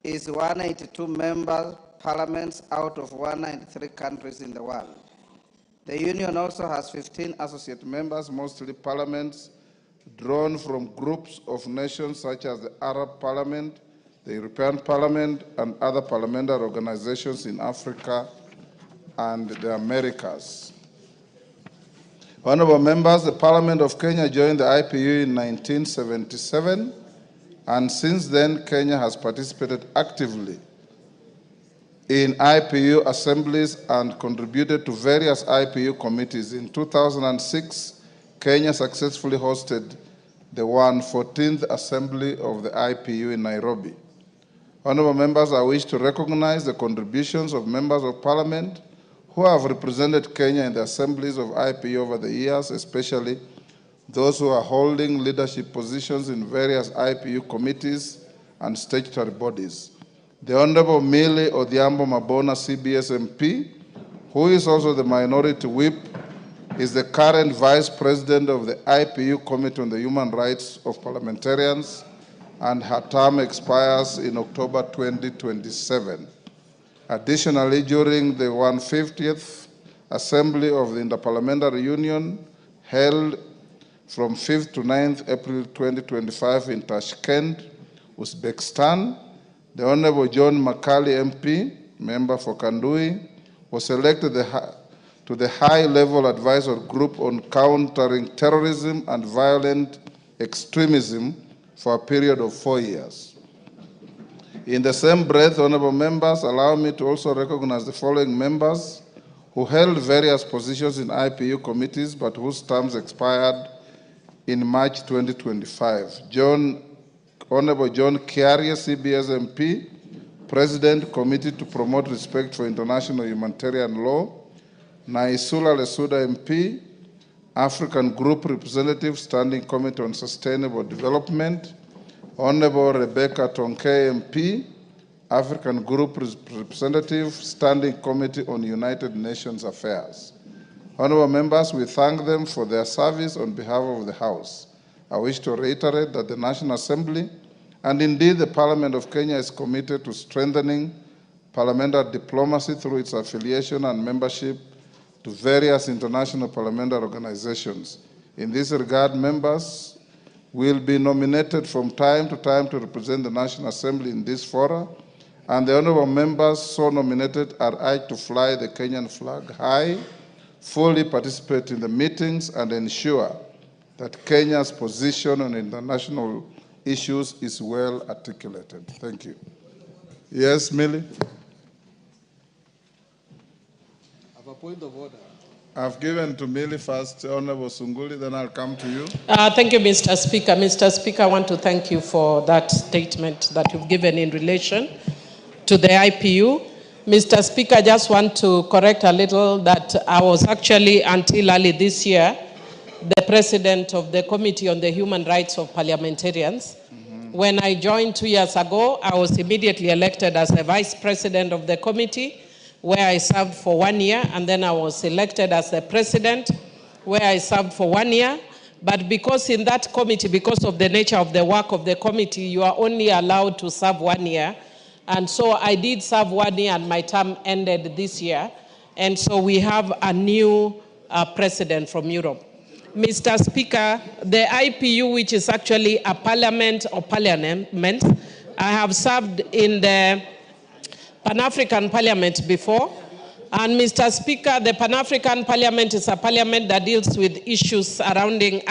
is 182 member parliaments out of 193 countries in the world. The Union also has 15 associate members, mostly parliaments drawn from groups of nations such as the Arab Parliament, the European Parliament, and other parliamentary organizations in Africa and the Americas. Honorable members, the Parliament of Kenya joined the IPU in 1977, and since then, Kenya has participated actively in IPU assemblies and contributed to various IPU committees. In 2006, Kenya successfully hosted the 114th Assembly of the IPU in Nairobi. Honorable members, I wish to recognize the contributions of members of Parliament who have represented Kenya in the assemblies of IPU over the years, especially those who are holding leadership positions in various IPU committees and statutory bodies. The Honorable Millie Odhiambo Mabona, CBS MP, who is also the Minority Whip, is the current Vice President of the IPU Committee on the Human Rights of Parliamentarians, and her term expires in October 2027. Additionally, during the 150th Assembly of the Interparliamentary Union, held from 5th to 9th April 2025 in Tashkent, Uzbekistan, the Honorable John Makali MP, member for Kandui, was elected to the high-level advisor group on countering terrorism and violent extremism for a period of 4 years. In the same breath, honorable members, allow me to also recognize the following members who held various positions in IPU committees but whose terms expired in March 2025. Honorable John Kiaria, CBS MP, President, Committee to Promote Respect for International Humanitarian Law. Naisula Lesuda MP, African Group Representative, Standing Committee on Sustainable Development. Honorable Rebecca Tonke MP, African Group Representative, Standing Committee on United Nations Affairs. Honorable members, we thank them for their service on behalf of the House. I wish to reiterate that the National Assembly, and indeed the Parliament of Kenya, is committed to strengthening parliamentary diplomacy through its affiliation and membership to various international parliamentary organizations. In this regard, members will be nominated from time to time to represent the National Assembly in this fora, and the honorable members so nominated are urged to fly the Kenyan flag high, fully participate in the meetings, and ensure that Kenya's position on international issues is well articulated. Thank you. Yes, Millie? I have a point of order. I've given to Millie first, Honorable Sunguli, then I'll come to you. Thank you, Mr. Speaker. Mr. Speaker, I want to thank you for that statement that you've given in relation to the IPU. Mr. Speaker, I just want to correct a little that I was actually, until early this year, the president of the Committee on the Human Rights of Parliamentarians. When I joined 2 years ago, I was immediately elected as the vice president of the committee, where I served for 1 year, and then I was elected as the president, where I served for 1 year. But because in that committee, because of the nature of the work of the committee, you are only allowed to serve 1 year. And so I did serve 1 year, and my term ended this year. And so we have a new president from Europe. Mr. Speaker, the IPU, which is actually a parliament or parliament, I have served in the Pan-African Parliament before. And Mr. Speaker, the Pan-African Parliament is a parliament that deals with issues surrounding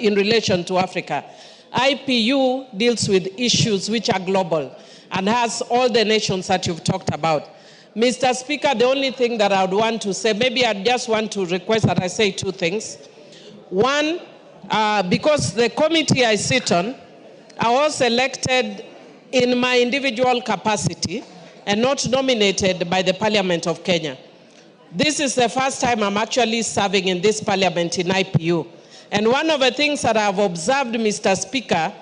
in relation to Africa. IPU deals with issues which are global and has all the nations that you've talked about. Mr. Speaker, the only thing that I would want to say, maybe I just want to request that I say two things. One, because the committee I sit on, I was elected in my individual capacity and not nominated by the Parliament of Kenya. This is the first time I'm actually serving in this parliament in IPU. And one of the things that I've observed, Mr. Speaker,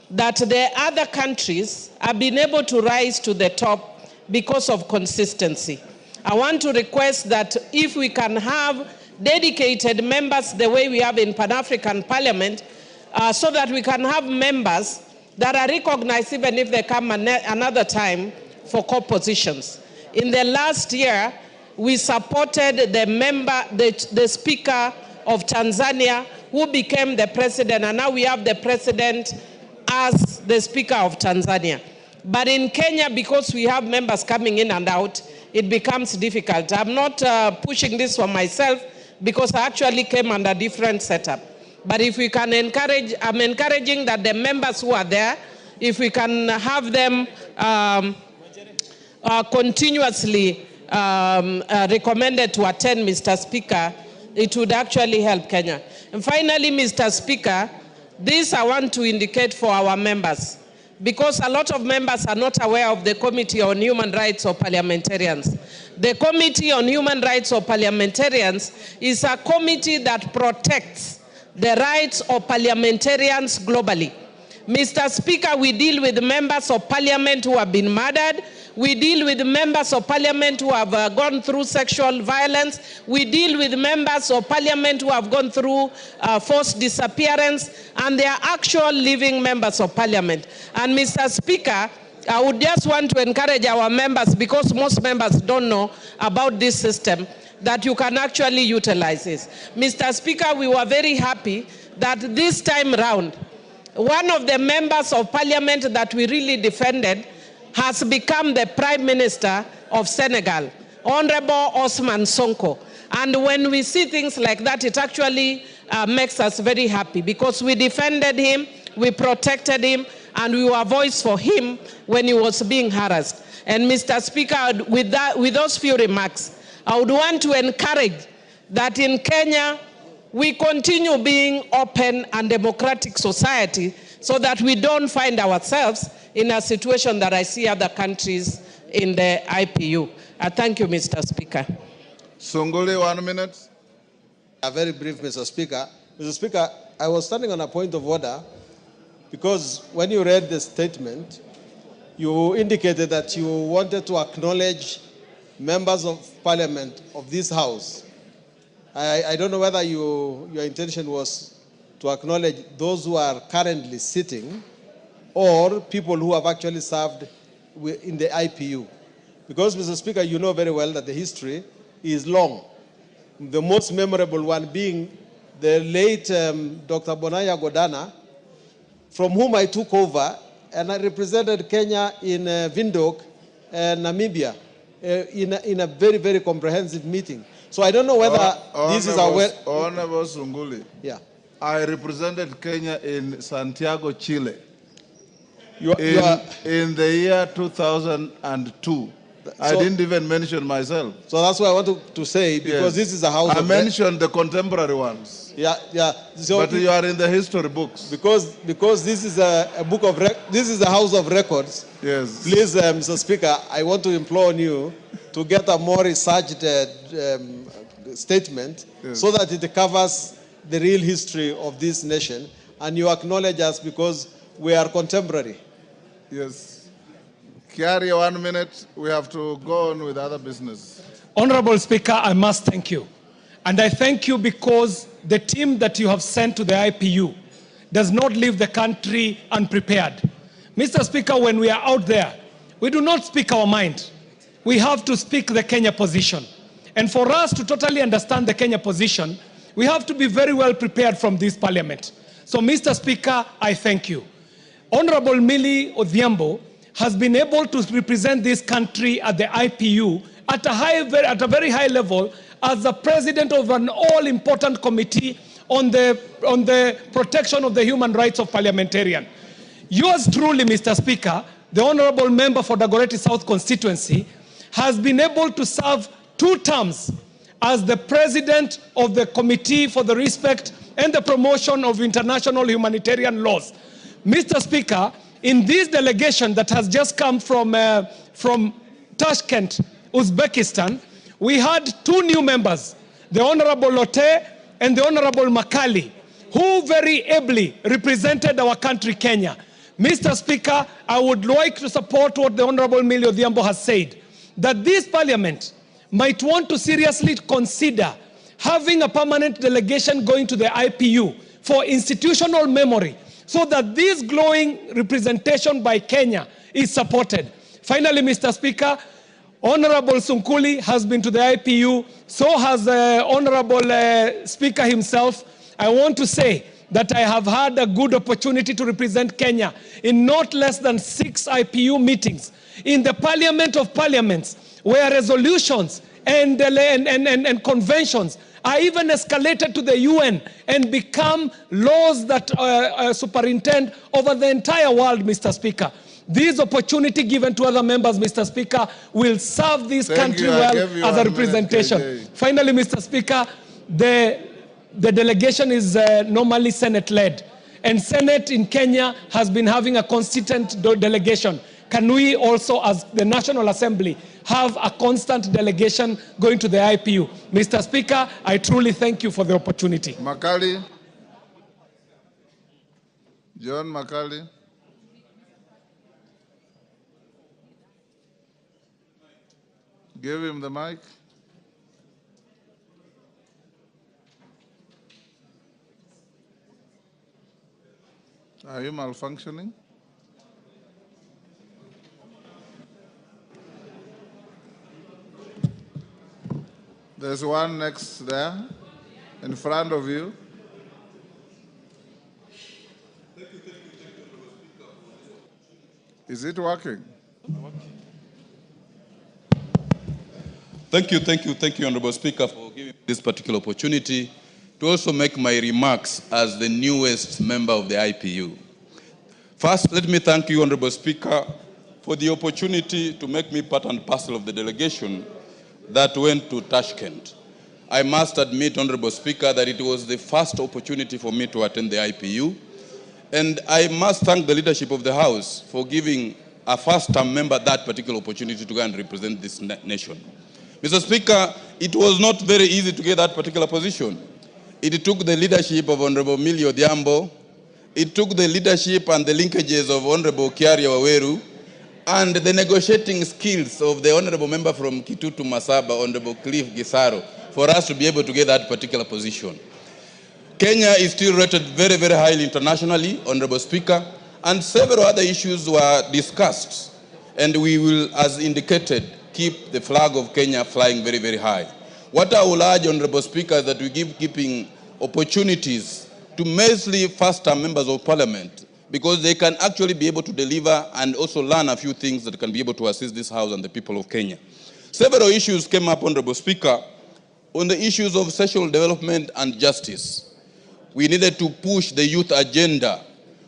that the other countries have been able to rise to the top because of consistency. I want to request that if we can have dedicated members the way we have in Pan-African Parliament, so that we can have members that are recognized even if they come another time for co-positions. In the last year, we supported the Speaker of Tanzania, who became the president, and now we have the president as the Speaker of Tanzania. But in Kenya, because we have members coming in and out, it becomes difficult. I'm not pushing this for myself because I actually came under a different setup. But if we can encourage, I'm encouraging that the members who are there, if we can have them continuously recommended to attend, Mr. Speaker, it would actually help Kenya. And finally, Mr. Speaker, this I want to indicate for our members, because a lot of members are not aware of the Committee on Human Rights of Parliamentarians. The Committee on Human Rights of Parliamentarians is a committee that protects the rights of parliamentarians globally. Mr. Speaker, we deal with members of parliament who have been murdered. We deal with members of parliament who have gone through sexual violence. We deal with members of parliament who have gone through forced disappearance, and they are actual living members of parliament. And Mr. Speaker, I would just want to encourage our members, because most members don't know about this system, that you can actually utilize this. Mr. Speaker, we were very happy that this time round, one of the members of parliament that we really defended has become the Prime Minister of Senegal, Honorable Ousmane Sonko. And when we see things like that, it actually makes us very happy, because we defended him, we protected him, and we were a voice for him when he was being harassed. And Mr. Speaker, with those few remarks, I would want to encourage that in Kenya, we continue being open and democratic society, so that we don't find ourselves in a situation that I see other countries in the IPU. Thank you, Mr. Speaker. Sunguli, 1 minute. Very brief, Mr. Speaker. Mr. Speaker, I was standing on a point of order because when you read the statement, you indicated that you wanted to acknowledge members of parliament of this house. I don't know whether your intention was to acknowledge those who are currently sitting or people who have actually served in the IPU. Because, Mr. Speaker, you know very well that the history is long. The most memorable one being the late Dr. Bonaya Godana, from whom I took over, and I represented Kenya in Windhoek, Namibia, in a very, very comprehensive meeting. So I don't know whether this is our... Honorable Sunguli. Yeah. I represented Kenya in Santiago, Chile. In the year 2002. I didn't even mention myself. So that's what I want to say, because this is a house I mentioned the contemporary ones. Yeah, yeah. So but you are in the history books. Because this is a book of this is a house of records. Yes. Please, Mr. Speaker, I want to implore on you to get a more researched statement, so that it covers the real history of this nation, and you acknowledge us because we are contemporary. Yes. Carry 1 minute. We have to go on with other business. Honorable Speaker, I must thank you. And I thank you because the team that you have sent to the IPU does not leave the country unprepared. Mr. Speaker, when we are out there, we do not speak our mind. We have to speak the Kenya position. And for us to totally understand the Kenya position, we have to be very well prepared from this parliament. So, Mr. Speaker, I thank you. Honorable Millie Odhiambo has been able to represent this country at the IPU at a very high level as the president of an all-important committee on the protection of the human rights of parliamentarians. Yours truly, Mr. Speaker, the honorable member for Dagoretti South constituency, has been able to serve 2 terms as the president of the Committee for the Respect and the Promotion of International Humanitarian Laws. Mr. Speaker, in this delegation that has just come from Tashkent, Uzbekistan, we had 2 new members, the Honorable Lotte and the Honorable Makali, who very ably represented our country, Kenya. Mr. Speaker, I would like to support what the Honorable Millie Odhiambo has said, that this parliament might want to seriously consider having a permanent delegation going to the IPU for institutional memory, so that this glowing representation by Kenya is supported. Finally, Mr. Speaker, Honorable Sunkuli has been to the IPU, so has the Honorable Speaker himself. I want to say that I have had a good opportunity to represent Kenya in not less than 6 IPU meetings in the Parliament of Parliaments, where resolutions and conventions are even escalated to the UN and become laws that superintend over the entire world, Mr. Speaker. This opportunity given to other members, Mr. Speaker, will serve this country well as a representation. Finally, Mr. Speaker, the delegation is normally Senate-led, and Senate in Kenya has been having a consistent delegation. Can we also, as the National Assembly, have a constant delegation going to the IPU? Mr. Speaker, I truly thank you for the opportunity. Makali. John Makali. Give him the mic. Are you malfunctioning? There's one next there, in front of you. Is it working? Thank you, Honorable Speaker, for giving me this particular opportunity to also make my remarks as the newest member of the IPU. First, let me thank you, Honorable Speaker, for the opportunity to make me part and parcel of the delegation that went to Tashkent. I must admit, Honorable Speaker, that it was the first opportunity for me to attend the IPU, and I must thank the leadership of the House for giving a first-time member that particular opportunity to go and represent this nation. Mr. Speaker, it was not very easy to get that particular position. It took the leadership of Honorable Millie Odhiambo, it took the leadership and the linkages of Honorable Kiaria Waweru, and the negotiating skills of the Honorable Member from Kitutu Masaba, Honorable Cliff Gisaro, for us to be able to get that particular position. Kenya is still rated very, very highly internationally, Honorable Speaker, and several other issues were discussed, and we will, as indicated, keep the flag of Kenya flying very, very high. What I will urge, Honorable Speaker, is that we keeping opportunities to mostly first-time members of Parliament, because they can actually be able to deliver and also learn a few things that can be able to assist this House and the people of Kenya. Several issues came up, Honorable Speaker, on the issues of social development and justice. We needed to push the youth agenda.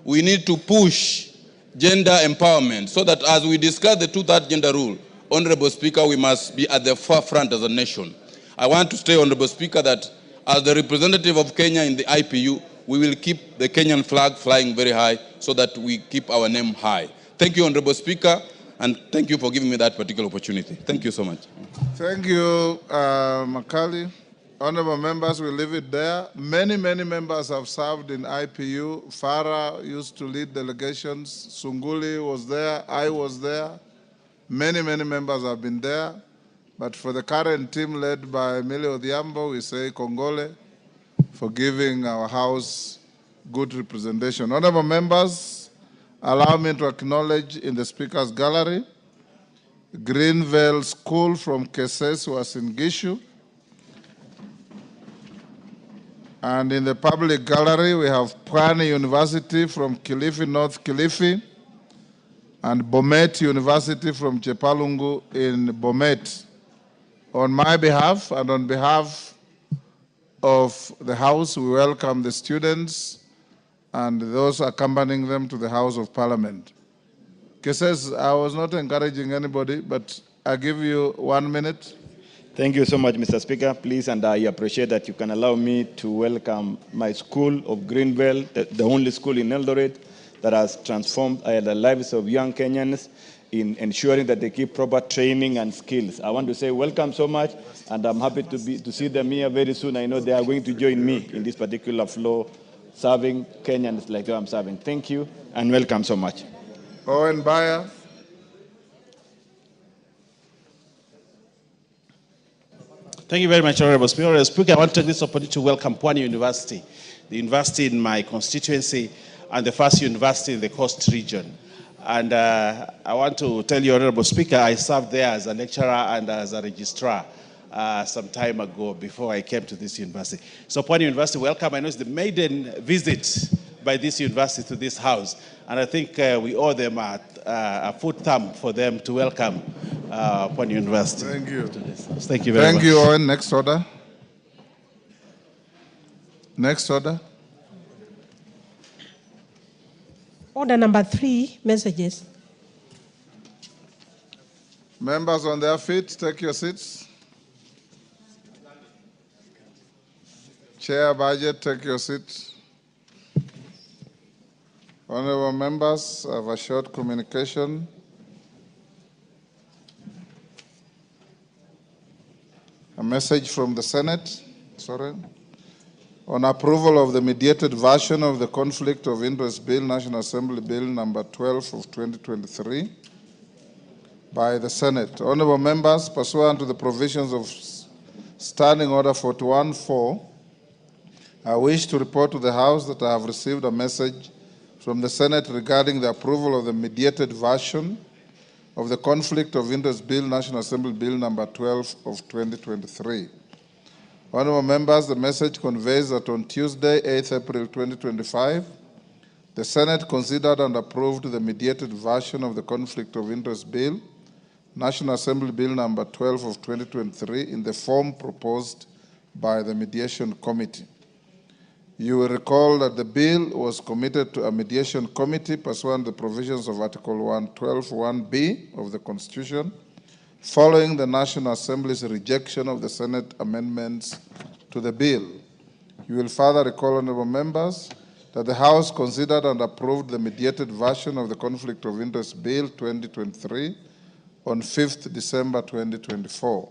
We need to push gender empowerment so that as we discuss the two-thirds gender rule, Honorable Speaker, we must be at the forefront as a nation. I want to say, Honorable Speaker, that as the representative of Kenya in the IPU, we will keep the Kenyan flag flying very high so that we keep our name high. Thank you, Honorable Speaker, and thank you for giving me that particular opportunity. Thank you so much. Thank you, Makali. Honorable members, we leave it there. Many members have served in IPU. Farah used to lead delegations. Sunguli was there. I was there. Many members have been there. But for the current team led by Millie Odhiambo, we say Kongole for giving our House good representation. Honorable members, allow me to acknowledge in the Speaker's Gallery, Greenvale School from Keses was in Gishu. And in the public gallery, we have Pwani University from Kilifi, North Kilifi, and Bomet University from Chepalungu in Bomet. On my behalf and on behalf of the House, we welcome the students and those accompanying them to the House of Parliament. Keses, I was not encouraging anybody, but I give you 1 minute. Thank you so much, Mr. Speaker. Please, and I appreciate that you can allow me to welcome my school of Greenvale, the only school in Eldoret that has transformed the lives of young Kenyans in ensuring that they keep proper training and skills. I want to say welcome so much, and I'm happy to see them here very soon. I know they are going to join me in this particular flow, serving Kenyans like I'm serving. Thank you, and welcome so much. Owen Bayer. Thank you very much, Honorable Speaker. I want to take this opportunity to welcome Pwani University, the university in my constituency. and the first university in the Coast region. And I want to tell you, Honorable Speaker, I served there as a lecturer and as a registrar some time ago before I came to this university. So upon University, welcome. I know it's the maiden visit by this university to this house. And I think we owe them a foot thumb for them to welcome upon University. Thank you. Thank you very much. Thank you, Owen. Next order. Next order. Order number 3, messages. Members on their feet, take your seats. Chair Budget, take your seat. Honorable members, I have a short communication. A message from the Senate. On approval of the mediated version of the Conflict of Interest Bill, National Assembly Bill number 12 of 2023 by the Senate. Honorable members, pursuant to the provisions of Standing Order 41-4, I wish to report to the House that I have received a message from the Senate regarding the approval of the mediated version of the Conflict of Interest Bill, National Assembly Bill number 12 of 2023. Honorable members, the message conveys that on Tuesday, 8th April 2025, the Senate considered and approved the mediated version of the Conflict of Interest Bill, National Assembly Bill number 12 of 2023, in the form proposed by the Mediation Committee. You will recall that the bill was committed to a mediation committee pursuant to the provisions of Article 112(1)(b) of the Constitution, following the National Assembly's rejection of the Senate amendments to the bill. You will further recall, honorable members, that the House considered and approved the mediated version of the Conflict of Interest Bill 2023 on 5th December 2024.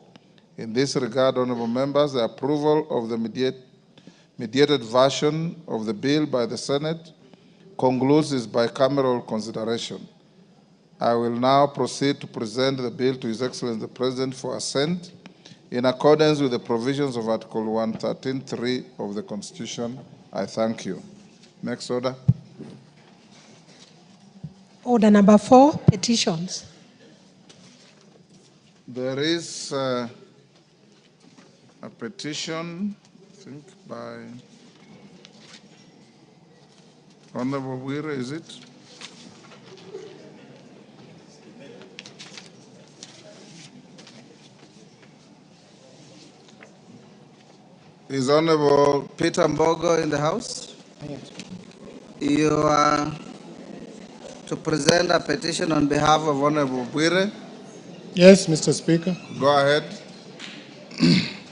In this regard, honorable members, the approval of the mediated version of the bill by the Senate concludes its bicameral consideration. I will now proceed to present the bill to His Excellency the President for assent in accordance with the provisions of Article 113(3) of the Constitution. I thank you. Next order. Order number 4, petitions. There is a petition, I think, by Honorable Wira, is it? Is Honorable Peter Mbogo in the House? You are to present a petition on behalf of Honorable Wira. Yes, Mr. Speaker. Go ahead.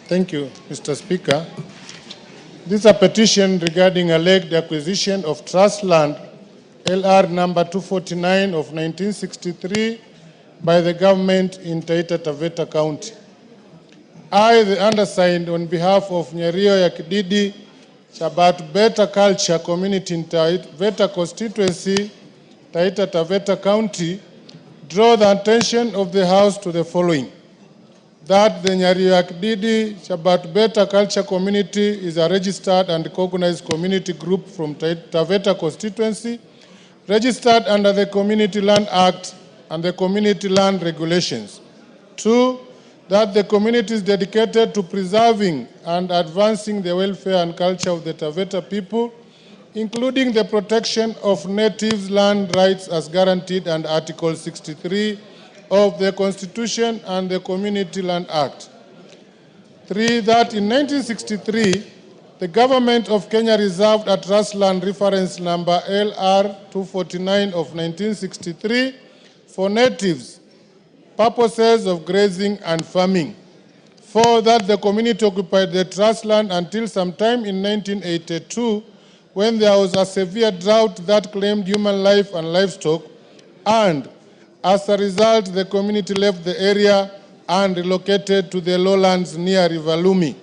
Thank you, Mr. Speaker. This is a petition regarding alleged acquisition of trust land LR number 249 of 1963 by the government in Taita Taveta County. I, the undersigned, on behalf of Nyario Yakididi Shabat Beta Culture Community in Taveta Constituency, Taita Taveta County, draw the attention of the House to the following. That the Nyario Yakididi Shabat Beta Culture Community is a registered and recognized community group from Taveta Constituency, registered under the Community Land Act and the Community Land Regulations. 2, that the community is dedicated to preserving and advancing the welfare and culture of the Taveta people, including the protection of natives' land rights as guaranteed under Article 63 of the Constitution and the Community Land Act. 3, that in 1963, the government of Kenya reserved a trust land reference number LR 249 of 1963 for natives, purposes of grazing and farming. 4, that the community occupied the trust land until sometime in 1982, when there was a severe drought that claimed human life and livestock, and as a result, the community left the area and relocated to the lowlands near River Lumi.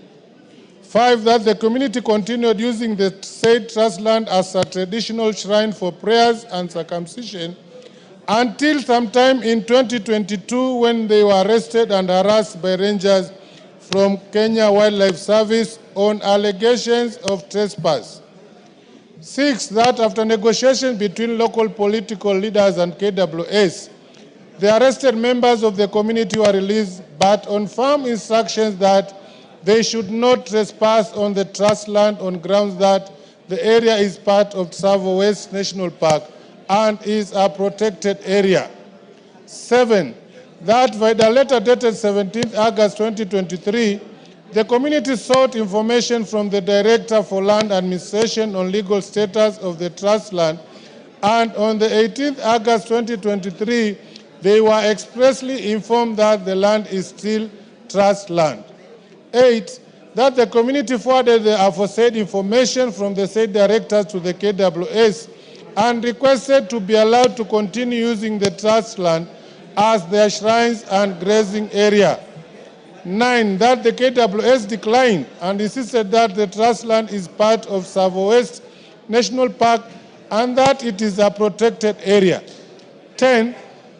5, that the community continued using the said trust land as a traditional shrine for prayers and circumcision until sometime in 2022, when they were arrested and harassed by rangers from Kenya Wildlife Service on allegations of trespass. 6, that after negotiation between local political leaders and KWS, the arrested members of the community were released, but on firm instructions that they should not trespass on the trust land on grounds that the area is part of Tsavo West National Park and is a protected area. 7, that by the letter dated 17 August 2023, the community sought information from the Director for Land Administration on legal status of the trust land, and on the 18th August 2023, they were expressly informed that the land is still trust land. 8, that the community forwarded the aforesaid information from the said directors to the KWS and requested to be allowed to continue using the trust land as their shrines and grazing area. 9, that the KWS declined and insisted that the trust land is part of Tsavo West National Park and that it is a protected area. 10,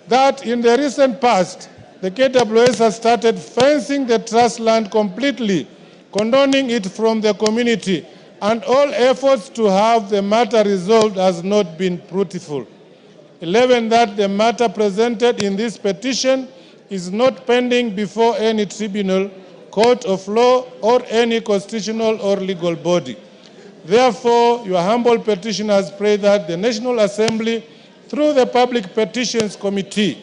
that in the recent past, the KWS has started fencing the trust land completely, condoning it from the community, and all efforts to have the matter resolved has not been fruitful. 11, that the matter presented in this petition is not pending before any tribunal, court of law, or any constitutional or legal body. Therefore, your humble petitioners pray that the National Assembly, through the Public Petitions Committee,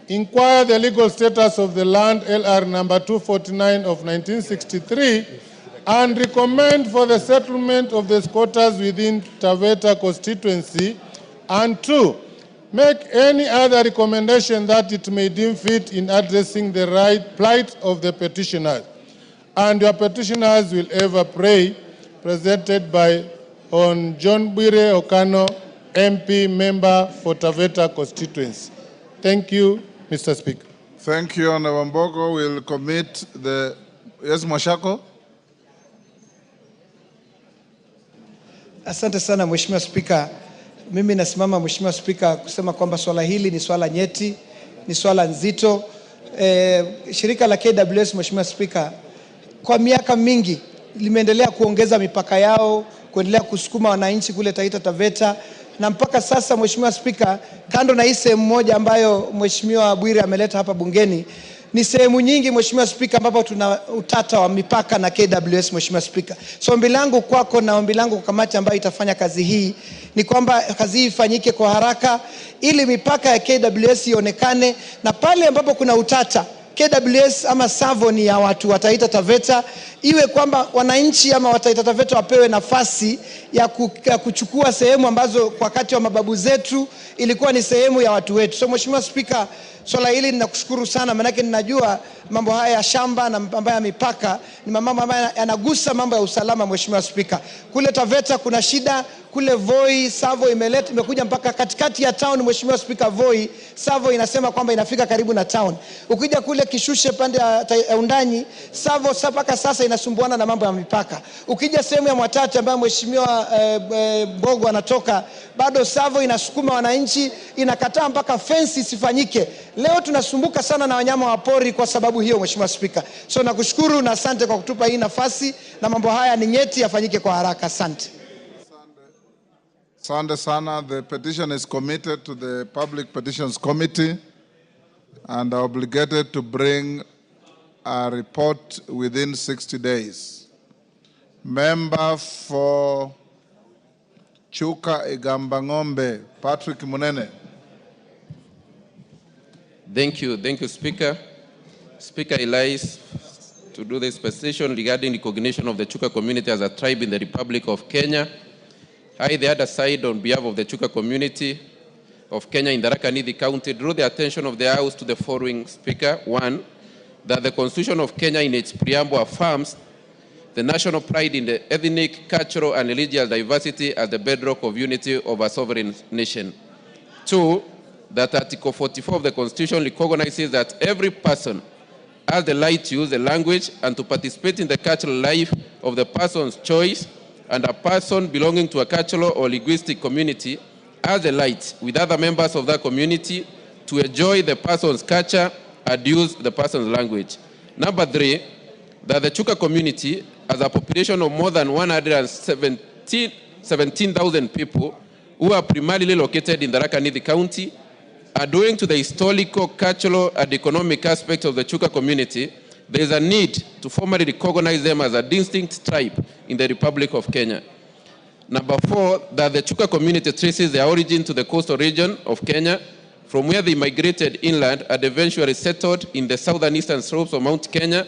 inquire the legal status of the land LR number 249 of 1963 and recommend for the settlement of the squatters within Taveta constituency, and 2, make any other recommendation that it may deem fit in addressing the plight of the petitioners. And your petitioners will ever pray, presented by Hon. John Bwire Okano, MP, member for Taveta constituency. Thank you, Mr. Speaker. Thank you, Honorable Mbogo. We'll commit the... Yes, Mwashako? Asante sana Mheshimiwa Spika. Mimi nasimama Mheshimiwa Spika kusema kwamba swala hili ni swala nyeti, ni swala nzito. Shirika la KWS Mheshimiwa Spika kwa miaka mingi limeendelea kuongeza mipaka yao, kuendelea kusukuma wananchi kule Taita Taveta, na mpaka sasa Mheshimiwa Spika, kando na hii sehemu moja ambayo Mheshimiwa Bwire ameleta hapa bungeni, ni sehemu nyingi Mheshimiwa Spika ambapo tuna utata wa mipaka na KWS Mheshimiwa Spika. So ombi langu kwako na ombi langu kwa kamati ambayo itafanya kazi hii ni kwamba kazi hii ifanyike kwa haraka ili mipaka ya KWS ionekane, na pale ambapo kuna utata KWS ama Tsavo ni ya watu wa Taita Taveta, iwe kwamba wananchi ama wa Taita Taveta wapewe nafasi ya kuchukua sehemu ambazo kwa wakati wa mababu zetu ilikuwa ni sehemu ya watu wetu. So Mheshimiwa Spika, swala hili ninakushukuru sana, maana ninajua mambo haya ya shamba na mambo ya mipaka ni mambo ambayo yanagusa mambo ya usalama. Mheshimiwa Spika, kule Taveta kuna shida, kule Voi Tsavo imekuja mpaka katikati ya town. Mheshimiwa Spika, Voi Tsavo inasema kwamba inafika karibu na town. Ukija kule Kishushe pande ya Undanyi, Tsavo mpaka sasa inasumbuana na mambo ya mipaka. Ukija sehemu ya Mwatate ambayo Mheshimiwa Mbogo anatoka, bado Tsavo inasukuma wananchi, inakataa mpaka fence isifanyike. Leo tunasumbuka sana na wanyama wa pori kwa sababu hiyo Mheshimiwa Spika. So nakushukuru na asante kwa kutupa hii nafasi, na mambo haya ni nyeti, yafanyike kwa haraka. Asante. Asante sana. The petition is committed to the Public Petitions Committee and are obligated to bring a report within 60 days. Member for Chuka Igambangombe, Patrick Munene. Thank you, Speaker. Speaker Elias, to do this petition regarding recognition of the Chuka community as a tribe in the Republic of Kenya. I, the other side, on behalf of the Chuka community of Kenya in Tharaka Nithi County, draw the attention of the House to the following, Speaker. 1, that the Constitution of Kenya in its preamble affirms the national pride in the ethnic, cultural, and religious diversity as the bedrock of unity of a sovereign nation. 2, that Article 44 of the Constitution recognizes that every person has the right to use the language and to participate in the cultural life of the person's choice, and a person belonging to a cultural or linguistic community has the right, with other members of that community, to enjoy the person's culture and use the person's language. Number 3, that the Chuka community has a population of more than 117 17,000 people who are primarily located in the Tharaka Nithi County, and owing to the historical, cultural, and economic aspects of the Chuka community, there is a need to formally recognize them as a distinct tribe in the Republic of Kenya. Number 4, that the Chuka community traces their origin to the coastal region of Kenya, from where they migrated inland and eventually settled in the southern eastern slopes of Mount Kenya,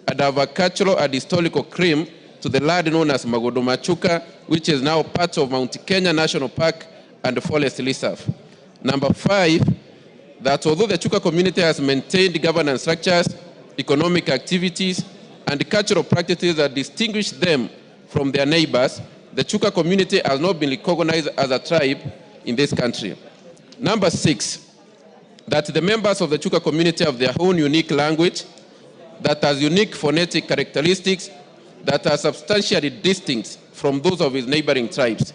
and have a cultural and historical claim to the land known as Magodoma Chuka, which is now part of Mount Kenya National Park and Forest Reserve. Number 5, that although the Chuka community has maintained governance structures, economic activities, and cultural practices that distinguish them from their neighbors, the Chuka community has not been recognized as a tribe in this country. Number 6, that the members of the Chuka community have their own unique language that has unique phonetic characteristics that are substantially distinct from those of its neighboring tribes,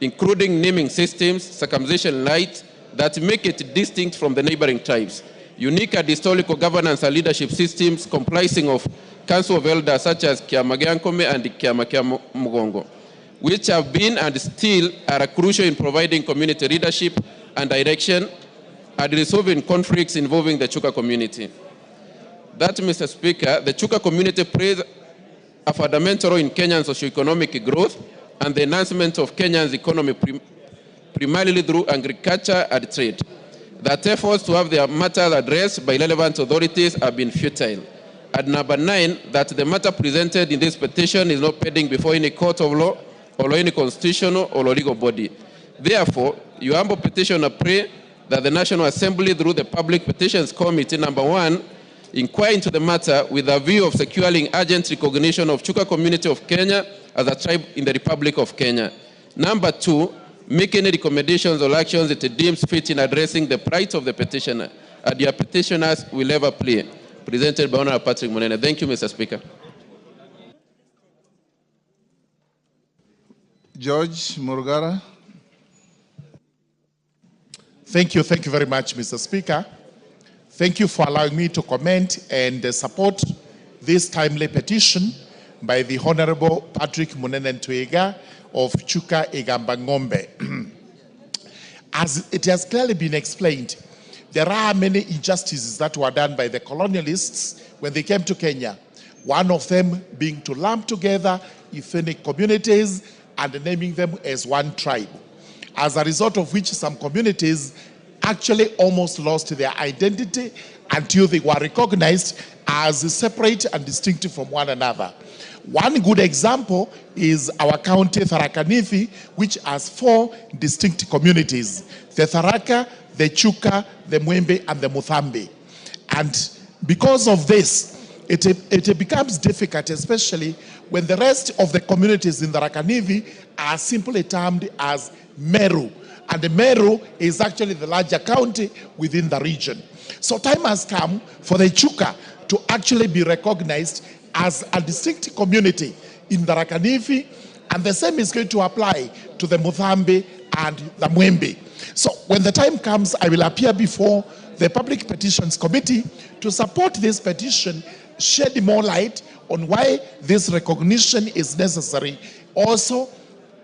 including naming systems, circumcision rites that make it distinct from the neighboring tribes, unique and historical governance and leadership systems comprising of council of elders such as Kiamagyankome and Kiamakiamugongo, which have been and still are crucial in providing community leadership and direction and resolving conflicts involving the Chuka community. That, Mr. Speaker, the Chuka community plays a fundamental role in Kenyan socio-economic growth and the enhancement of Kenya's economy primarily through agriculture and trade. That efforts to have their matters addressed by relevant authorities have been futile. And number 9, that the matter presented in this petition is not pending before any court of law or any constitutional or legal body. Therefore, your humble petitioner pray that the National Assembly, through the Public Petitions Committee, number 1, inquire into the matter with a view of securing urgent recognition of Chuka community of Kenya as a tribe in the Republic of Kenya. Number 2, make any recommendations or actions it deems fit in addressing the plight of the petitioner, and your petitioners will ever play. Presented by Honorable Patrick Munene. Thank you, Mr. Speaker. George Murugara. Thank you very much, Mr. Speaker. Thank you for allowing me to comment and support this timely petition by the Honorable Patrick Munene Ntwega of Chuka Igamba Ng'ombe. As it has clearly been explained, there are many injustices that were done by the colonialists when they came to Kenya. One of them being to lump together ethnic communities and naming them as one tribe. As a result of which some communities actually almost lost their identity until they were recognized as separate and distinct from one another. One good example is our county, Tharaka Nithi, which has 4 distinct communities: the Tharaka, the Chuka, the Mwembe, and the Muthambi. And because of this, it becomes difficult, especially when the rest of the communities in the Tharaka Nithi are simply termed as Meru. And the Meru is actually the larger county within the region. So time has come for the Chuka to actually be recognized as a distinct community in the Tharaka Nithi, and the same is going to apply to the Muthambi and the Mwembe. So when the time comes, I will appear before the Public Petitions Committee to support this petition, shed more light on why this recognition is necessary. Also,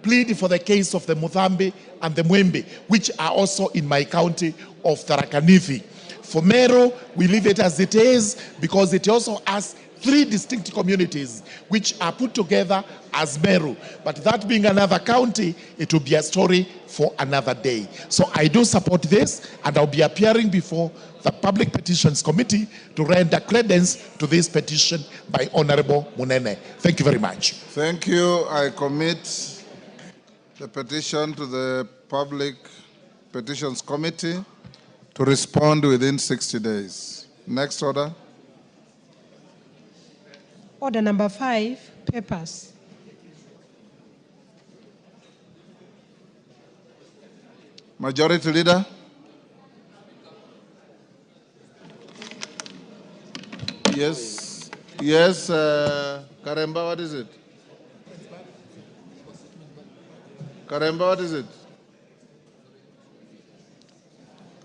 plead for the case of the Muthambi and the Mwembe, which are also in my county of Tharaka Nithi. For Meru, we leave it as it is because it also has 3 distinct communities which are put together as Meru. But that being another county, it will be a story for another day. So I do support this, and I'll be appearing before the Public Petitions Committee to render credence to this petition by Honorable Munene. Thank you very much. Thank you. I commit the petition to the Public Petitions Committee to respond within 60 days. Next order. Order number 5, papers. Majority Leader. Yes. Yes, Karemba, what is it? Karemba, what is it?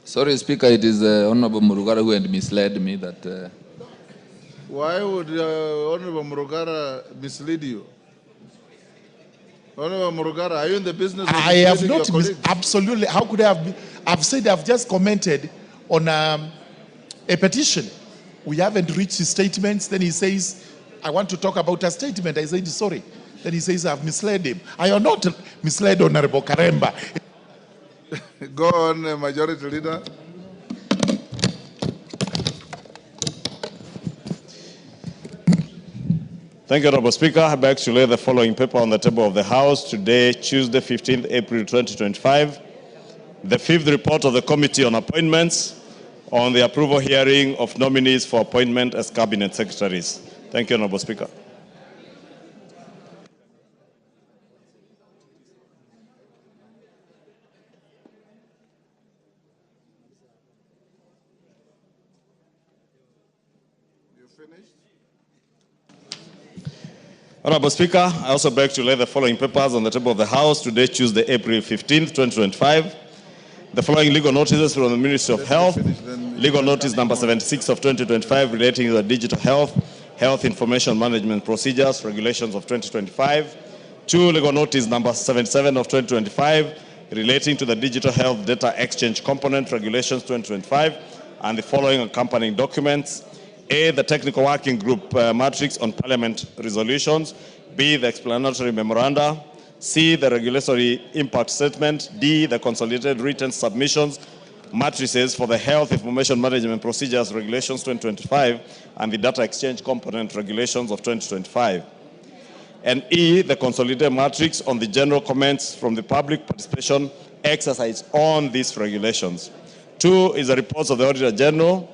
Sorry, Speaker, it is Honorable Murugara who had misled me that... Why would Honorable Murugara mislead you? Honorable Murugara, are you in the business of I have misleading not, your colleagues? absolutely. How could I have been? I've said I've just commented on a petition. We haven't reached his statements. Then he says, I want to talk about a statement. I said, sorry. Then he says, I've misled him. I have not misled Honorable Karemba. Go on, Majority Leader. Thank you, Honorable Speaker. I beg to lay the following paper on the table of the House today, Tuesday, 15th April 2025. The fifth report of the Committee on Appointments on the approval hearing of nominees for appointment as Cabinet Secretaries. Thank you, Honorable Speaker. Honorable Speaker, I also beg to lay the following papers on the table of the House today, Tuesday, April 15th, 2025. The following legal notices from the Ministry of Health. Legal notice number 76 of 2025 relating to the digital health information management procedures, regulations of 2025. Two, legal notice number 77 of 2025 relating to the digital health data exchange component, regulations 2025, and the following accompanying documents. A, the technical working group matrix on parliament resolutions. B, the explanatory memoranda. C, the regulatory impact statement. D, the consolidated written submissions matrices for the health information management procedures regulations 2025 and the data exchange component regulations of 2025. And E, the consolidated matrix on the general comments from the public participation exercise on these regulations. 2 is the reports of the Auditor General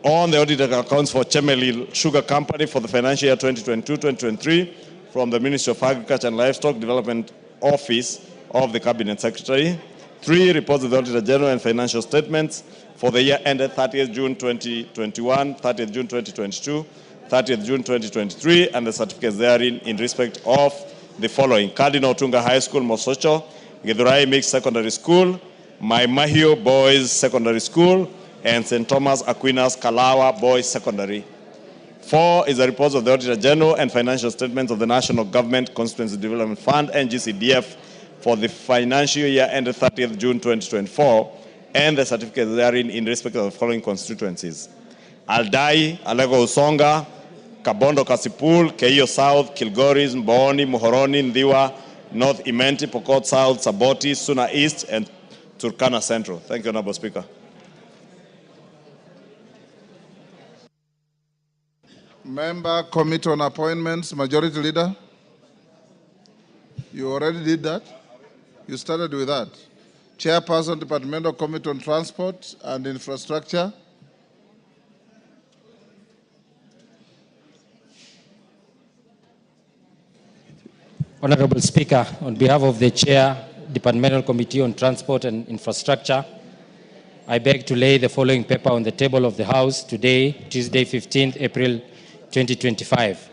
on the audited accounts for Chemelil Sugar Company for the financial year 2022-2023 from the Ministry of Agriculture and Livestock Development Office of the Cabinet Secretary. 3, reports of the Auditor General and financial statements for the year ended 30th June 2021, 30th June 2022, 30th June 2023, and the certificates therein in respect of the following: Cardinal Tunga High School, Mosocho, Githurai Mixed Secondary School, Maimahio Boys Secondary School, and St. Thomas Aquinas Kalawa Boys Secondary. 4 is the reports of the Auditor General and financial statements of the National Government Constituency Development Fund, NGCDF, for the financial year ended 30th June 2024, and the certificates therein in respect of the following constituencies: Aldai, Alego Usonga, Kabondo Kasipul, Keio South, Kilgoris, Mbooni, Muhoroni, Ndhiwa, North Imenti, Pokot South, Saboti, Suna East, and Turkana Central. Thank you, Honorable Speaker. Member Committee on Appointments, Majority Leader. You already did that? You started with that. Chairperson, Departmental Committee on Transport and Infrastructure. Honorable Speaker, on behalf of the Chair, Departmental Committee on Transport and Infrastructure, I beg to lay the following paper on the table of the House today, Tuesday, 15th April 2025.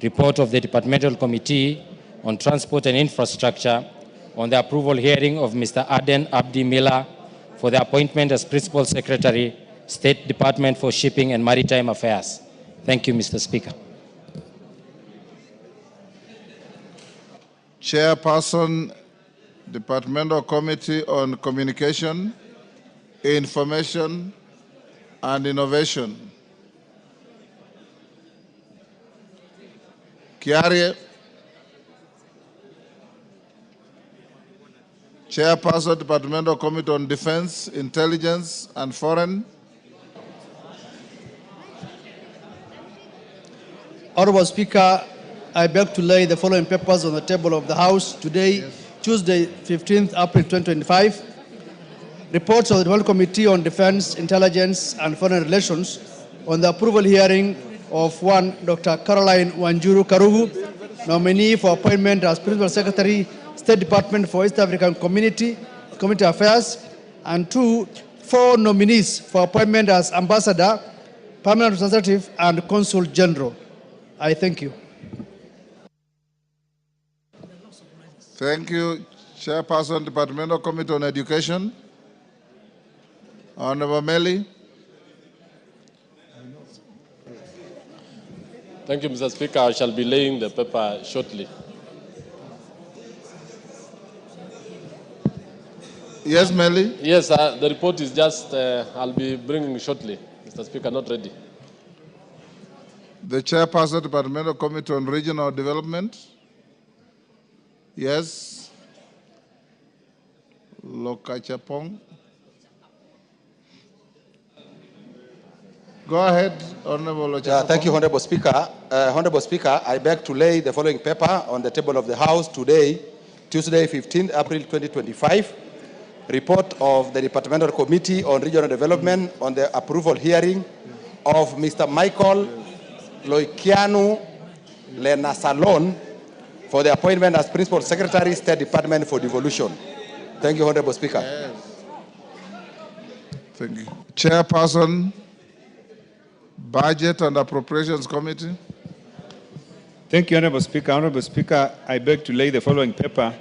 Report of the Departmental Committee on Transport and Infrastructure on the approval hearing of Mr. Aden Abdi Miller for the appointment as Principal Secretary, State Department for Shipping and Maritime Affairs. Thank you, Mr. Speaker. Chairperson, Departmental Committee on Communication, Information, and Innovation. Kiarie. Chairperson, Departmental Committee on Defense, Intelligence, and Foreign. Honorable Speaker, I beg to lay the following papers on the table of the House today, Tuesday, 15th April 2025. Reports of the Departmental Committee on Defense, Intelligence, and Foreign Relations on the approval hearing of one Dr. Caroline Wanjuru Karugu, nominee for appointment as Principal Secretary, State Department for East African Community Affairs, and 4 nominees for appointment as Ambassador, Permanent Representative, and Consul General. I thank you. Thank you, Chairperson, Departmental Committee on Education. Honorable Meli. Thank you, Mr. Speaker. I shall be laying the paper shortly. Yes, Melly? Yes, the report is just, I'll be bringing shortly, Mr. Speaker, not ready. The Chairperson, Departmental Committee on Regional Development. Yes. Lokachapong. Go ahead, Honorable Lokachapong. Thank you, Honorable Speaker. Honorable Speaker, I beg to lay the following paper on the table of the House today, Tuesday, 15 April 2025. Report of the Departmental Committee on Regional Development on the approval hearing of Mr. Michael Loikianu Lenasalon for the appointment as Principal Secretary, State Department for Devolution. Thank you, Honorable Speaker. Yes. Thank you. Chairperson, Budget and Appropriations Committee. Thank you, Honorable Speaker. Honorable Speaker, I beg to lay the following paper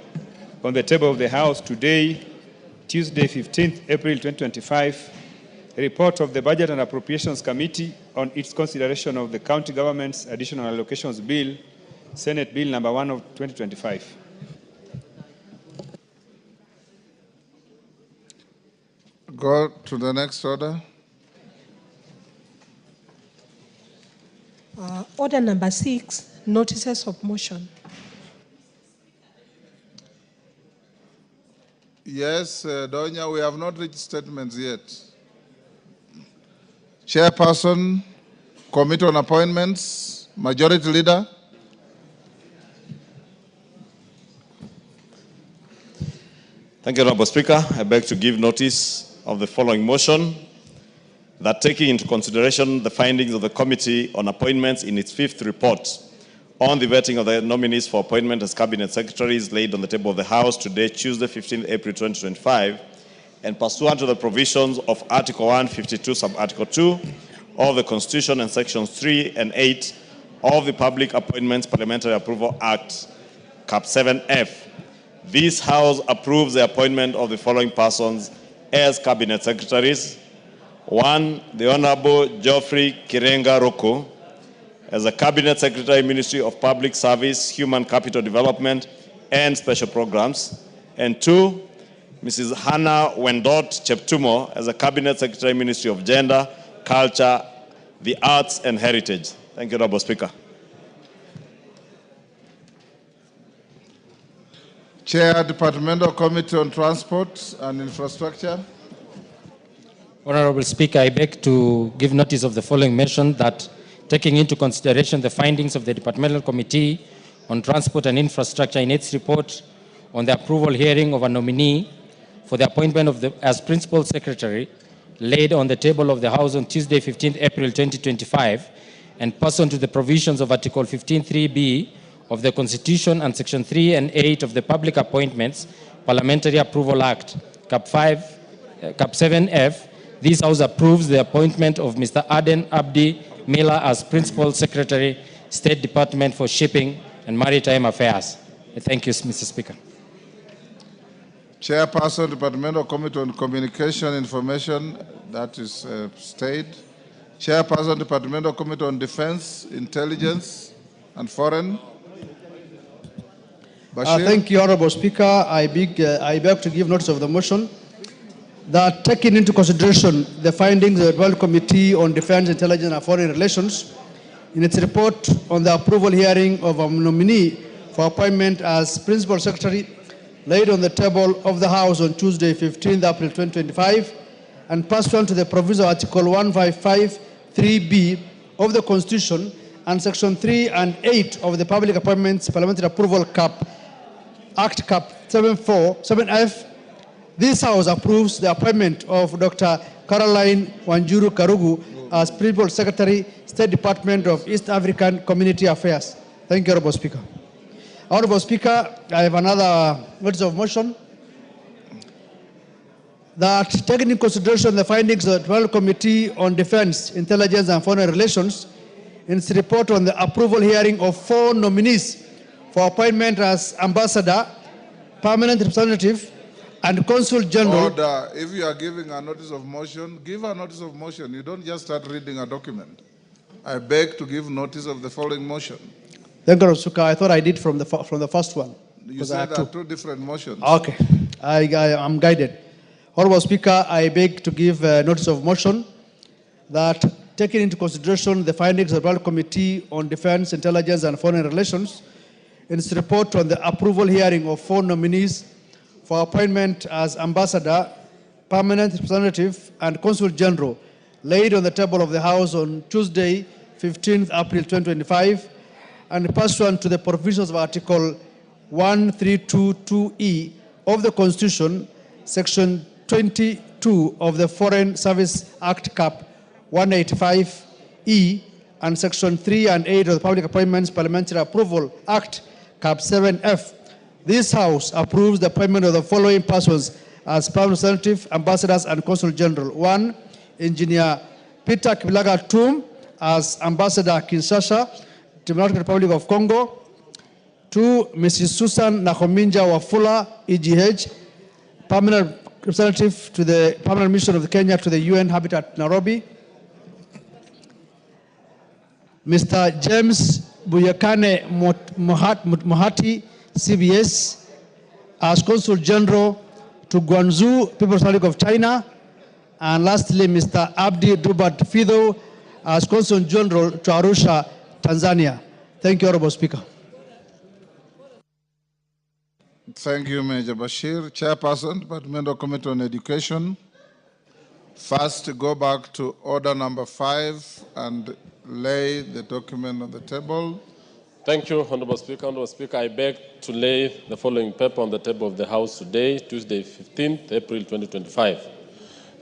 on the table of the House today, Tuesday, 15th April 2025. A report of the Budget and Appropriations Committee on its consideration of the County Government's Additional Allocations Bill, Senate Bill number 1 of 2025. Go to the next order. Order number 6, notices of motion. Yes, Donya, we have not reached statements yet. Chairperson, Committee on Appointments, Majority Leader. Thank you, Honorable Speaker. I beg to give notice of the following motion, that taking into consideration the findings of the Committee on Appointments in its 5th report on the vetting of the nominees for appointment as Cabinet Secretaries laid on the table of the House today, Tuesday, 15 April 2025, and pursuant to the provisions of Article 152, Sub-Article 2 of the Constitution and Sections 3 and 8 of the Public Appointments Parliamentary Approval Act, Cap 7F. This House approves the appointment of the following persons as Cabinet Secretaries. 1, the Honorable Geoffrey Kirenga Roko as a Cabinet Secretary, Ministry of Public Service, Human Capital Development, and Special Programs. And 2, Mrs. Hannah Wendot Cheptumo as a Cabinet Secretary, Ministry of Gender, Culture, the Arts, and Heritage. Thank you, Honorable Speaker. Chair, Departmental Committee on Transport and Infrastructure. Honorable Speaker, I beg to give notice of the following motion, that taking into consideration the findings of the Departmental Committee on Transport and Infrastructure in its report on the approval hearing of a nominee for the appointment of as Principal Secretary laid on the table of the House on Tuesday, 15th April 2025, and pursuant to the provisions of Article 15(3)(b) of the Constitution and Section 3 and 8 of the Public Appointments Parliamentary Approval Act, Cap 7F, this House approves the appointment of Mr. Aden Abdi Miller as Principal Secretary, State Department for Shipping and Maritime Affairs. Thank you, Mr. Speaker. Chairperson, Departmental Committee on Communication Information, that is stayed. Chairperson, Departmental Committee on Defense, Intelligence, and Foreign. Thank you, Honorable Speaker. I beg to give notice of the motion that taking into consideration the findings of the World Committee on Defense, Intelligence, and Foreign Relations in its report on the approval hearing of a nominee for appointment as Principal Secretary laid on the table of the House on Tuesday, 15th April 2025, and pursuant to the provision of Article 155(3)(b) of the Constitution and Section 3 and 8 of the Public Appointments Parliamentary Approval Act Cap 7F, this House approves the appointment of Dr. Caroline Wanjuru Karugu as Principal Secretary, State Department of East African Community Affairs. Thank you, Honorable Speaker. Honorable Speaker, I have another notice of motion that taking into consideration the findings of the World Committee on Defense, Intelligence, and Foreign Relations in its report on the approval hearing of 4 nominees for appointment as Ambassador, Permanent Representative, and Consul General. Order. If you are giving a notice of motion, give a notice of motion. You don't just start reading a document. I beg to give notice of the following motion. Thank you, Honorable Speaker. I thought I did from the first one. You said there are 2 different motions. Okay. I am guided. Honorable Speaker, I beg to give notice of motion that taking into consideration the findings of the Royal Committee on Defense, Intelligence and Foreign Relations in its report on the approval hearing of 4 nominees for appointment as Ambassador, Permanent Representative and Consul General laid on the table of the House on Tuesday, 15th April 2025, and pursuant to the provisions of Article 1322E of the Constitution, Section 22 of the Foreign Service Act Cap 185E, and Section 3 and 8 of the Public Appointments Parliamentary Approval Act Cap 7F. This House approves the appointment of the following persons as Permanent Representative, Ambassadors, and Consul General. 1. Engineer Peter Kibilaga Tum as Ambassador Kinshasa, Democratic Republic of Congo. 2. Mrs. Susan Nahominja Wafula, EGH, Permanent Representative to the Permanent Mission of Kenya to the UN Habitat Nairobi. Mr. James Buyakane Mohati, CBS, as Consul General to Guangzhou, People's Republic of China. And lastly, Mr. Abdi Dubat Fido as Consul General to Arusha, Tanzania. Thank you, Honorable Speaker. Thank you, Major Bashir. Chairperson, Departmental Committee on Education. First, go back to order number 5 and lay the document on the table. Thank you, Honorable Speaker. Honorable Speaker, I beg to lay the following paper on the table of the House today, Tuesday, 15th April 2025.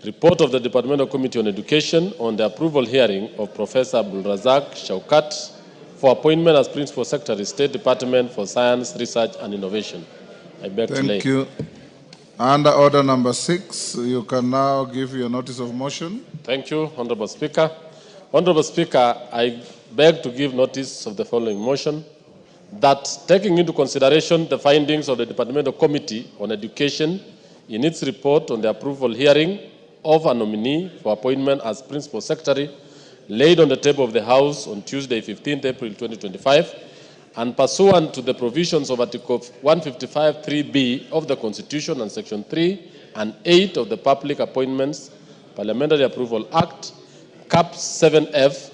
Report of the Departmental Committee on Education on the approval hearing of Professor Abdulrazak Shaukat for appointment as Principal Secretary, State Department for Science, Research and Innovation. I beg to lay. Thank you. Under order number 6, you can now give your notice of motion. Thank you, Honorable Speaker. Honorable Speaker, I beg to give notice of the following motion, that taking into consideration the findings of the Departmental Committee on Education in its report on the approval hearing of a nominee for appointment as Principal Secretary laid on the table of the House on Tuesday, 15th April 2025, and pursuant to the provisions of Article 155(3)(b) of the Constitution and Section 3 and 8 of the Public Appointments Parliamentary Approval Act, Cap 7F,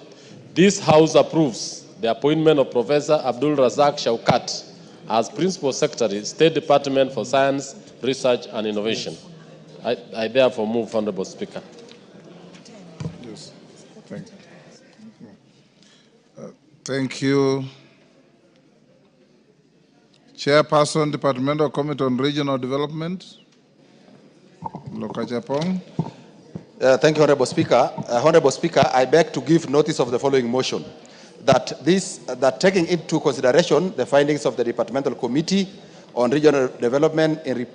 this House approves the appointment of Professor Abdul Razak Shaukat as Principal Secretary, State Department for Science, Research and Innovation. I therefore move, Honorable Speaker. Yes. Thank you. Chairperson, Departmental Committee on Regional Development. Lokajapong. Thank you, Honorable Speaker. Honorable Speaker, I beg to give notice of the following motion, that taking into consideration the findings of the Departmental Committee on Regional Development in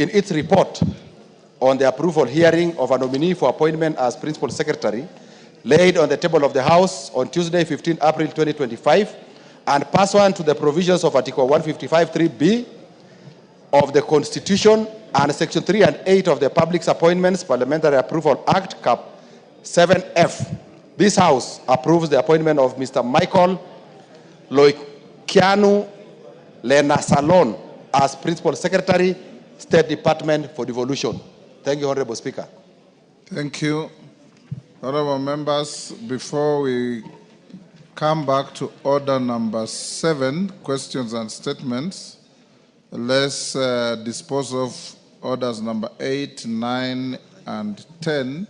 its report on the approval hearing of a nominee for appointment as Principal Secretary laid on the table of the House on Tuesday, 15 April 2025, and pursuant to the provisions of Article 155(3)(b) of the Constitution and Section 3 and 8 of the Public Appointments Parliamentary Approval Act, Cap 7F. This House approves the appointment of Mr. Michael Loikianu Lenasalon as Principal Secretary, State Department for Devolution. Thank you, Honorable Speaker. Thank you. Honorable members, before we come back to order number 7, questions and statements, let's dispose of orders number 8, 9, and 10.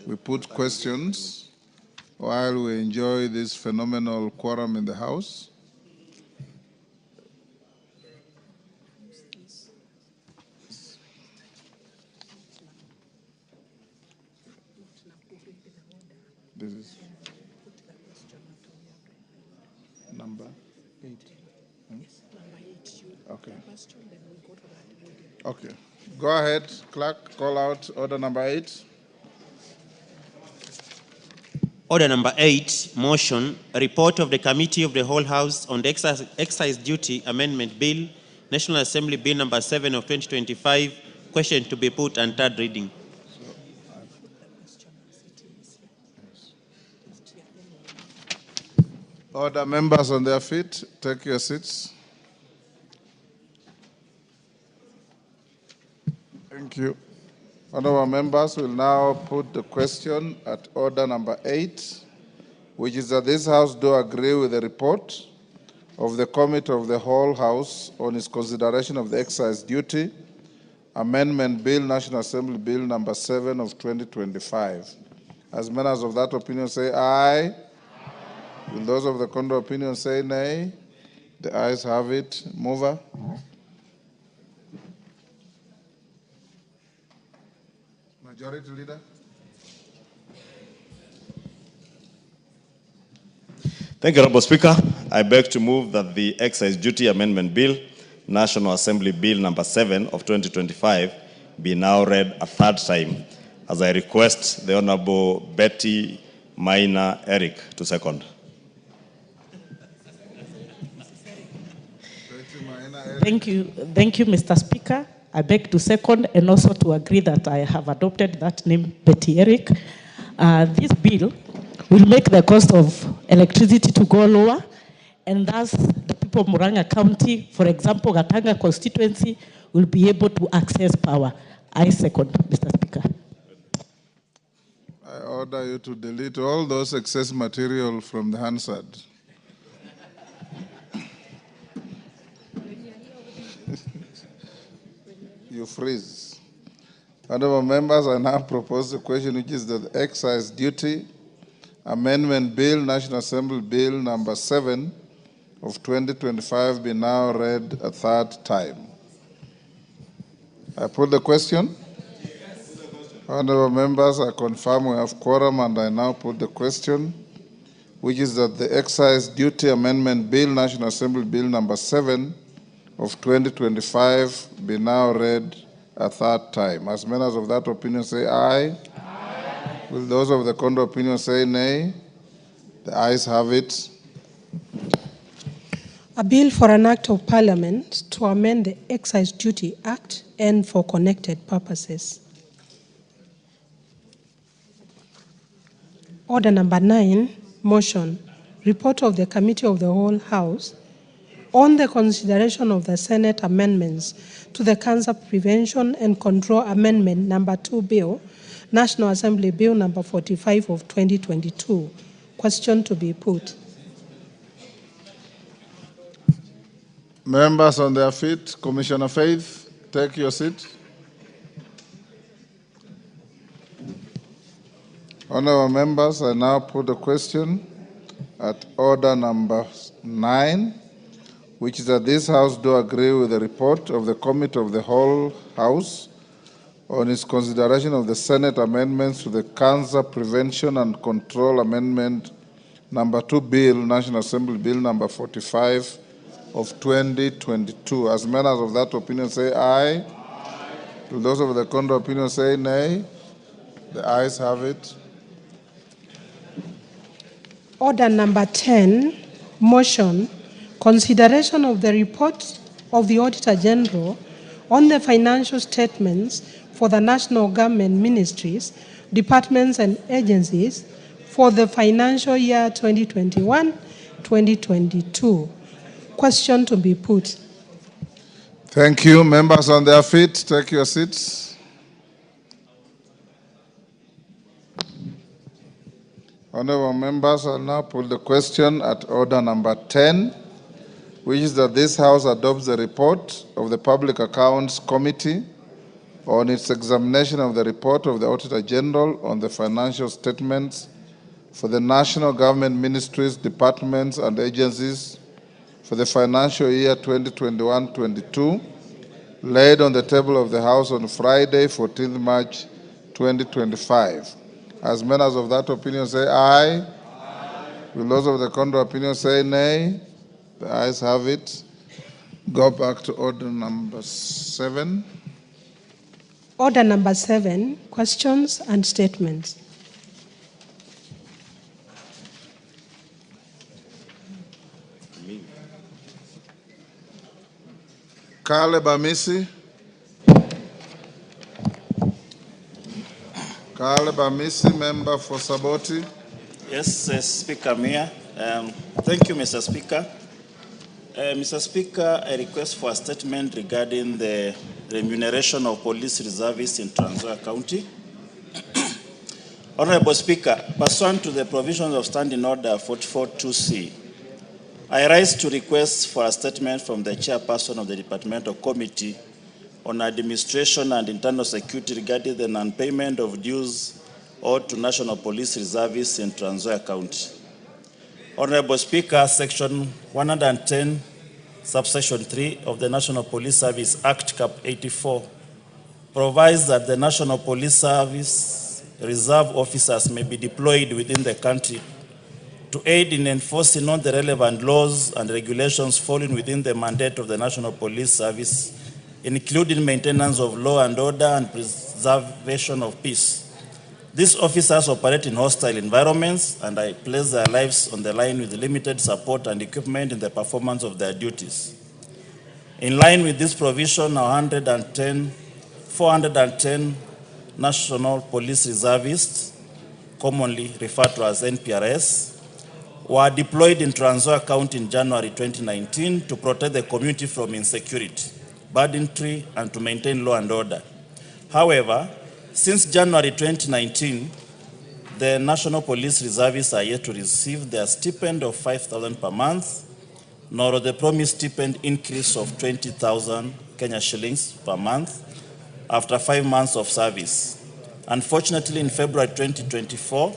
We put questions while we enjoy this phenomenal quorum in the House. This is number 8. Okay. Okay. Go ahead, clerk, call out order number 8. Order number 8, motion, report of the Committee of the Whole House on the Excise Duty Amendment Bill, National Assembly Bill number 7 of 2025, question to be put and third reading. Order members on their feet, take your seats. Thank you. Honorable members, will now put the question at order number 8, which is that this House do agree with the report of the Committee of the Whole House on its consideration of the excise duty amendment bill, National Assembly Bill number 7 of 2025. As members of that opinion say aye. Will those of the contrary opinion say nay? The ayes have it. Mover. Majority Leader. Thank you, Honorable Speaker. I beg to move that the Excise Duty Amendment Bill, National Assembly Bill number 7 of 2025, be now read a third time, as I request the Honorable Betty Maina Eric to second. Thank you, Mr. Speaker. I beg to second and also to agree that I have adopted that name, Betty Eric. This bill will make the cost of electricity to go lower, and thus the people of Murang'a County, for example, Gatanga constituency, will be able to access power. I second, Mr. Speaker. I order you to delete all those excess material from the Hansard. You freeze. Honorable members, I now propose the question, which is the Excise Duty Amendment Bill, National Assembly Bill number 7 of 2025 be now read a third time. I put the question. Honorable members, I confirm we have quorum, and I now put the question, which is that the Excise Duty Amendment Bill, National Assembly Bill number 7 of 2025 be now read a third time. As members of that opinion say aye. Aye. Will those of the contrary opinion say nay? The ayes have it. A bill for an act of parliament to amend the Excise Duty Act and for connected purposes. Order number 9, motion, report of the Committee of the Whole House on the consideration of the Senate amendments to the Cancer Prevention and Control Amendment number 2 Bill, National Assembly Bill number 45 of 2022. Question to be put. Members on their feet, Commissioner Faith, take your seat. Honorable members, I now put the question at order number 9, which is that this House do agree with the report of the Committee of the Whole House on its consideration of the Senate amendments to the Cancer Prevention and Control Amendment number 2 Bill, National Assembly Bill number 45 of 2022. As members of that opinion say aye. Aye. To those of the contrary opinion say nay. The ayes have it. Order number 10, motion, consideration of the report of the Auditor General on the financial statements for the national government ministries, departments and agencies for the financial year 2021-2022. Question to be put. Thank you. Members on their feet, take your seats. Honorable members, I'll now put the question at order number 10, which is that this House adopts the report of the Public Accounts Committee on its examination of the report of the Auditor General on the financial statements for the national government ministries, departments, and agencies for the financial year 2021-22, laid on the table of the House on Friday, 14th March 2025. As members of that opinion say aye. Aye. Will those of the contrary opinion say nay? The ayes have it. Go back to order number 7. Order number 7, questions and statements. Caleb Amisi. Caleb Amisi, member for Saboti. Yes, Speaker Mia. Thank you, Mr. Speaker. Mr. Speaker, I request for a statement regarding the remuneration of police reservists in Trans Nzoia County. Honorable Speaker, pursuant to the provisions of Standing Order 44.2c, I rise to request for a statement from the chairperson of the Departmental Committee on Administration and Internal Security regarding the non-payment of dues owed to National Police Reservists in Trans Nzoia County. Honorable Speaker, Section 110, Subsection 3 of the National Police Service Act, Cap 84, provides that the National Police Service reserve officers may be deployed within the country to aid in enforcing all the relevant laws and regulations falling within the mandate of the National Police Service, including maintenance of law and order and preservation of peace. These officers operate in hostile environments and I place their lives on the line with limited support and equipment in the performance of their duties. In line with this provision, 410 National Police Reservists, commonly referred to as NPRS, were deployed in Trans Nzoia County in January 2019 to protect the community from insecurity, banditry, and to maintain law and order. However, since January 2019, the National Police Reservists are yet to receive their stipend of 5,000 per month, nor the promised stipend increase of 20,000 Kenya shillings per month after 5 months of service. Unfortunately, in February 2024,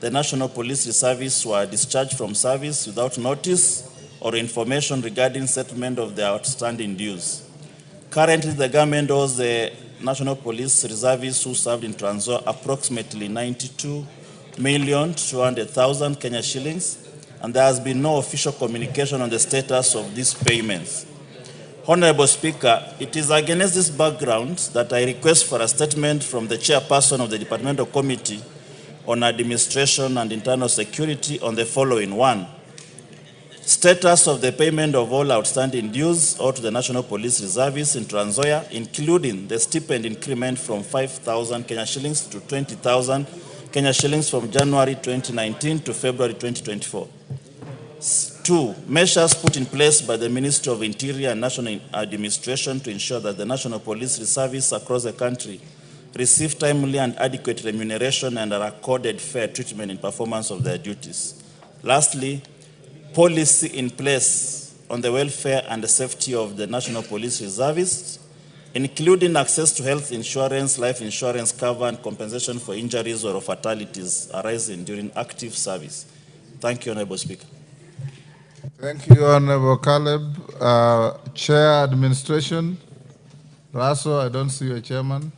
the National Police Reservists were discharged from service without notice or information regarding settlement of their outstanding dues. Currently, the government owes the National Police Reservists who served in Trans Nzoia approximately 92,200,000 Kenya shillings, and there has been no official communication on the status of these payments. Honorable Speaker, it is against this background that I request for a statement from the chairperson of the Departmental Committee on Administration and Internal Security on the following. 1. Status of the payment of all outstanding dues owed to the National Police Reservists in Trans Nzoia, including the stipend increment from 5,000 Kenya shillings to 20,000 Kenya shillings from January 2019 to February 2024. 2. Measures put in place by the Ministry of Interior and National Administration to ensure that the National Police Reservists across the country receive timely and adequate remuneration and are accorded fair treatment in performance of their duties. Lastly, policy in place on the welfare and the safety of the National Police Reservists, including access to health insurance, life insurance cover, and compensation for injuries or fatalities arising during active service. Thank you, Honorable Speaker. Thank you, Honorable Caleb. Chair Administration, Raso, I don't see your chairman.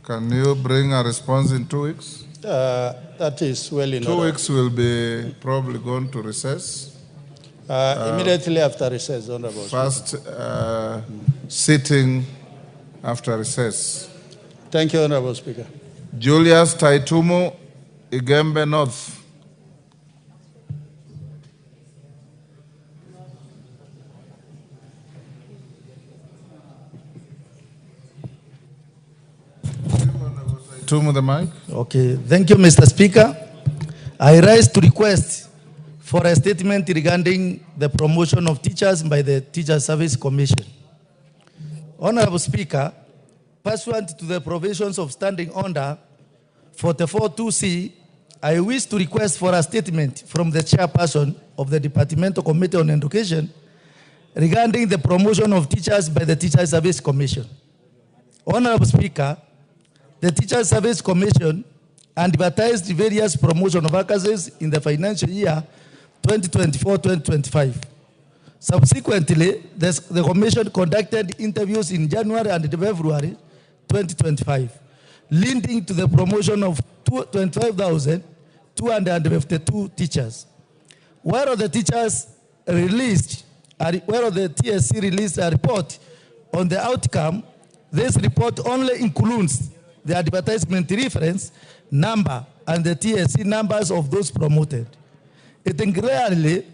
Can you bring a response in 2 weeks? That is well in 2 order. weeks will be probably going to recess. Immediately after recess, Honorable First sitting after recess. Thank you, Honorable Speaker. Julius Taitumu, Igembe North. The mic. Okay, thank you, Mr. Speaker. I rise to request for a statement regarding the promotion of teachers by the Teacher Service Commission. Honorable Speaker, pursuant to the provisions of Standing Order 44.2c, I wish to request for a statement from the chairperson of the Departmental Committee on Education regarding the promotion of teachers by the Teacher Service Commission. Honorable Speaker, the Teacher Service Commission advertised various promotion vacancies in the financial year 2024-2025. Subsequently, the Commission conducted interviews in January and February 2025, leading to the promotion of 25,252 teachers. Where the teachers released, where the TSC released a report on the outcome, this report only includes the advertisement reference number and the TSC numbers of those promoted. It clearly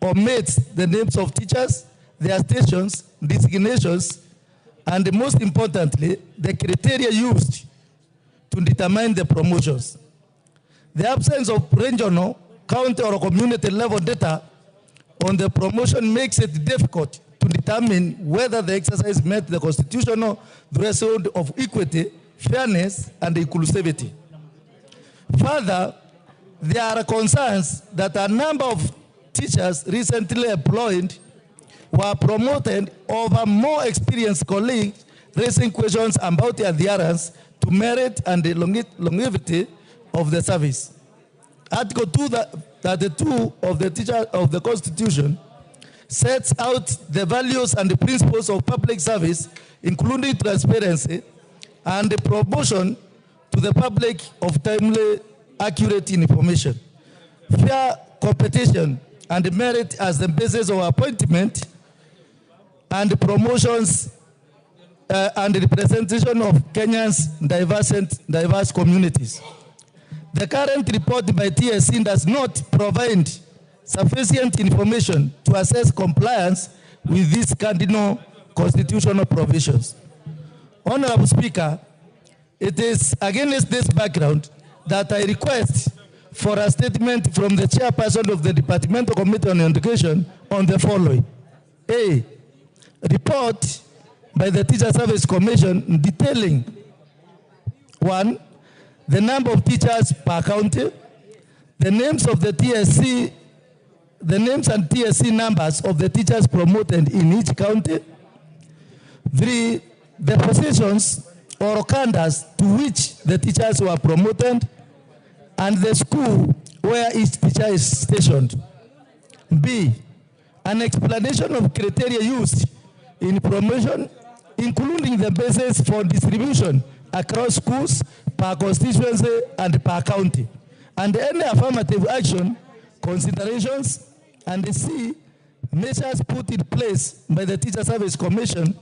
omits the names of teachers, their stations, designations, and most importantly, the criteria used to determine the promotions. The absence of regional, county, or community level data on the promotion makes it difficult to determine whether the exercise met the constitutional threshold of equity, fairness, and inclusivity. Further, there are concerns that a number of teachers recently employed were promoted over more experienced colleagues, raising questions about their adherence to merit and the longevity of the service. Article 232 of the Constitution sets out the values and the principles of public service, including transparency and the promotion to the public of timely, accurate information, fair competition, and merit as the basis of appointment and promotions and representation of Kenya's diverse communities. The current report by TSC does not provide sufficient information to assess compliance with these cardinal constitutional provisions. Honorable Speaker, it is against this background that I request for a statement from the chairperson of the Departmental Committee on Education on the following. A, report by the Teacher Service Commission detailing 1, the number of teachers per county, the names of the TSC, the names and TSC numbers of the teachers promoted in each county. 3, the positions or cadres to which the teachers were promoted, and the school where each teacher is stationed. B, an explanation of criteria used in promotion, including the basis for distribution across schools, per constituency, and per county, and any affirmative action, considerations, and C, measures put in place by the Teacher Service Commission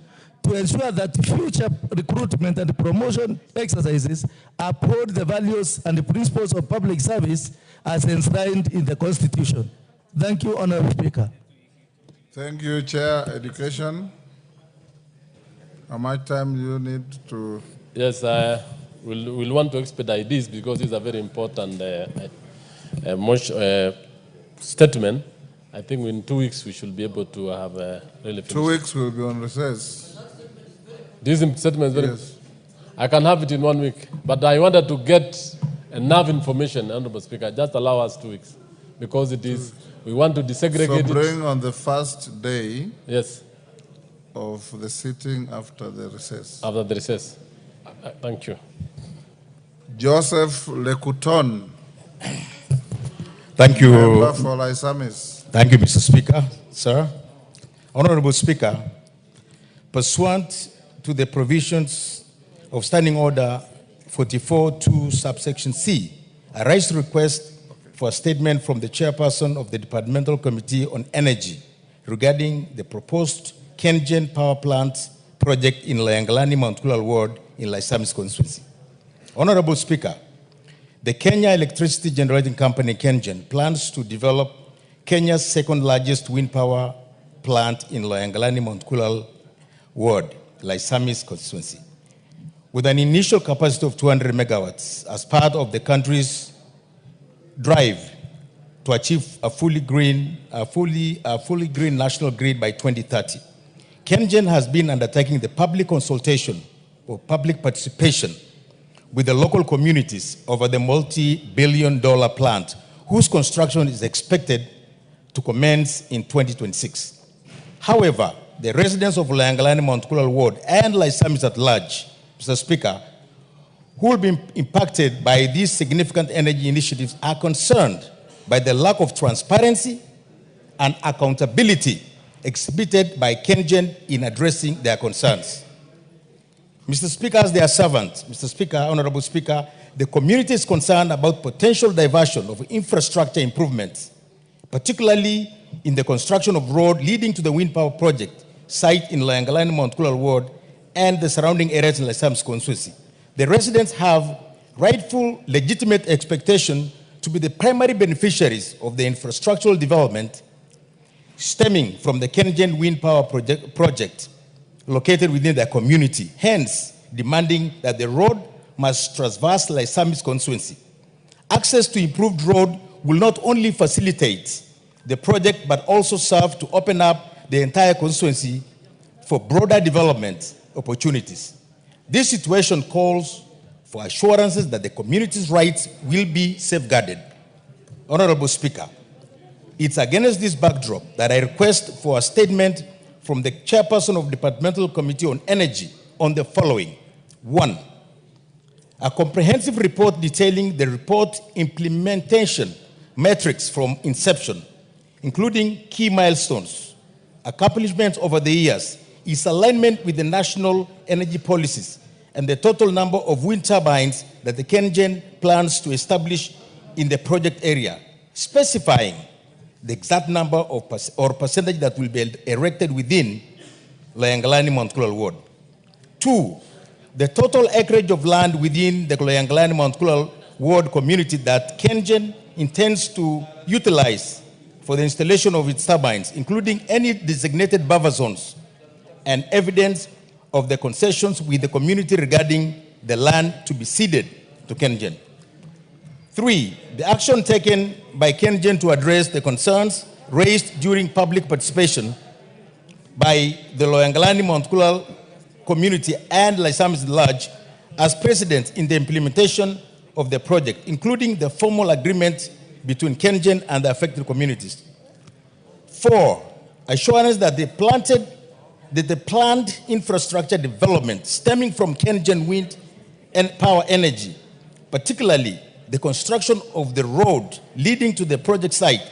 to ensure that future recruitment and promotion exercises uphold the values and the principles of public service as enshrined in the Constitution. Thank you, Honorable Speaker. Thank you, Chair. Education. How much time do you need to? Yes, we'll want to expedite this because it's a very important statement. I think in 2 weeks we should be able to have really finished. 2 weeks we'll be on recess. This statement is very. Yes. I can have it in 1 week, but I wanted to get enough information, Honorable Speaker. Just allow us 2 weeks because it is. We want to desegregate it. So bring on the first day. Yes. Of the sitting after the recess. After the recess. Thank you. Joseph Lekuton. Thank you. Member for Lysamis. Thank you, Mr. Speaker. Sir, Honorable Speaker, pursuant to the provisions of Standing Order 44.2 subsection C, I rise to request for a statement from the chairperson of the Departmental Committee on Energy regarding the proposed KenGen power plant project in Layangalani, Mount Kulal Ward in Lysamis constituency. Honorable Speaker, the Kenya Electricity Generating Company, KenGen, plans to develop Kenya's second largest wind power plant in Layangalani, Mount Kulal Ward, Lysamis constituency, with an initial capacity of 200 megawatts as part of the country's drive to achieve a fully green national grid by 2030. KenGen has been undertaking the public consultation or public participation with the local communities over the multi-billion-dollar plant, whose construction is expected to commence in 2026. However, the residents of Layangalani, Mount Kulal Ward and Lysamis at large, Mr. Speaker, who will be impacted by these significant energy initiatives are concerned by the lack of transparency and accountability exhibited by KenGen in addressing their concerns. Mr. Speaker, as their servant, Mr. Speaker, Honorable Speaker, the community is concerned about potential diversion of infrastructure improvements, particularly in the construction of road leading to the wind power project site in Layangalani, Mount Kulal Ward, and the surrounding areas in Lysamis constituency. The residents have rightful, legitimate expectation to be the primary beneficiaries of the infrastructural development stemming from the KenGen wind power project located within their community, hence demanding that the road must traverse Lysamis constituency. Access to improved road will not only facilitate the project but also serve to open up the entire constituency for broader development opportunities. This situation calls for assurances that the community's rights will be safeguarded. Honorable Speaker, it's against this backdrop that I request for a statement from the chairperson of Departmental Committee on Energy on the following. 1. A comprehensive report detailing the report implementation metrics from inception, including key milestones, accomplishments over the years, its alignment with the national energy policies, and the total number of wind turbines that the KenGen plans to establish in the project area, specifying the exact number of or percentage that will be erected within Loyangalani Mount Kulal ward. 2, the total acreage of land within the Loyangalani Mount Kulal ward community that KenGen intends to utilize for the installation of its turbines, including any designated buffer zones, and evidence of the concessions with the community regarding the land to be ceded to KenGen. 3, the action taken by KenGen to address the concerns raised during public participation by the Loyangalani Mount Kulal community and Laisamis at large as precedent in the implementation of the project, including the formal agreement between KenGen and the affected communities. 4, assurance that the planned infrastructure development stemming from KenGen wind and power energy, particularly the construction of the road leading to the project site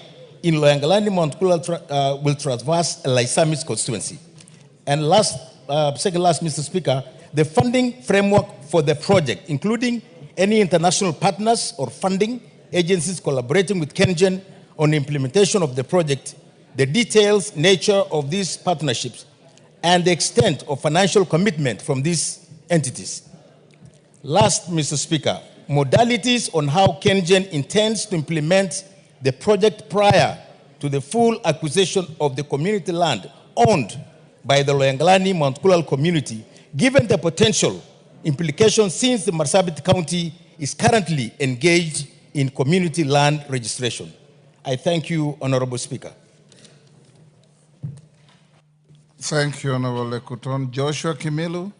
in Loyangalani Mount Kulal will traverse Laisamis constituency. And second last, Mr. Speaker, the funding framework for the project, including any international partners or funding agencies collaborating with KenGen on the implementation of the project, the details, nature of these partnerships, and the extent of financial commitment from these entities. Last, Mr. Speaker, modalities on how KenGen intends to implement the project prior to the full acquisition of the community land owned by the Loyangalani Mount Kulal community, given the potential implications since the Marsabit County is currently engaged in community land registration. I thank you, Honorable Speaker. Thank you, Honorable Lekuton. Joshua Kimilu.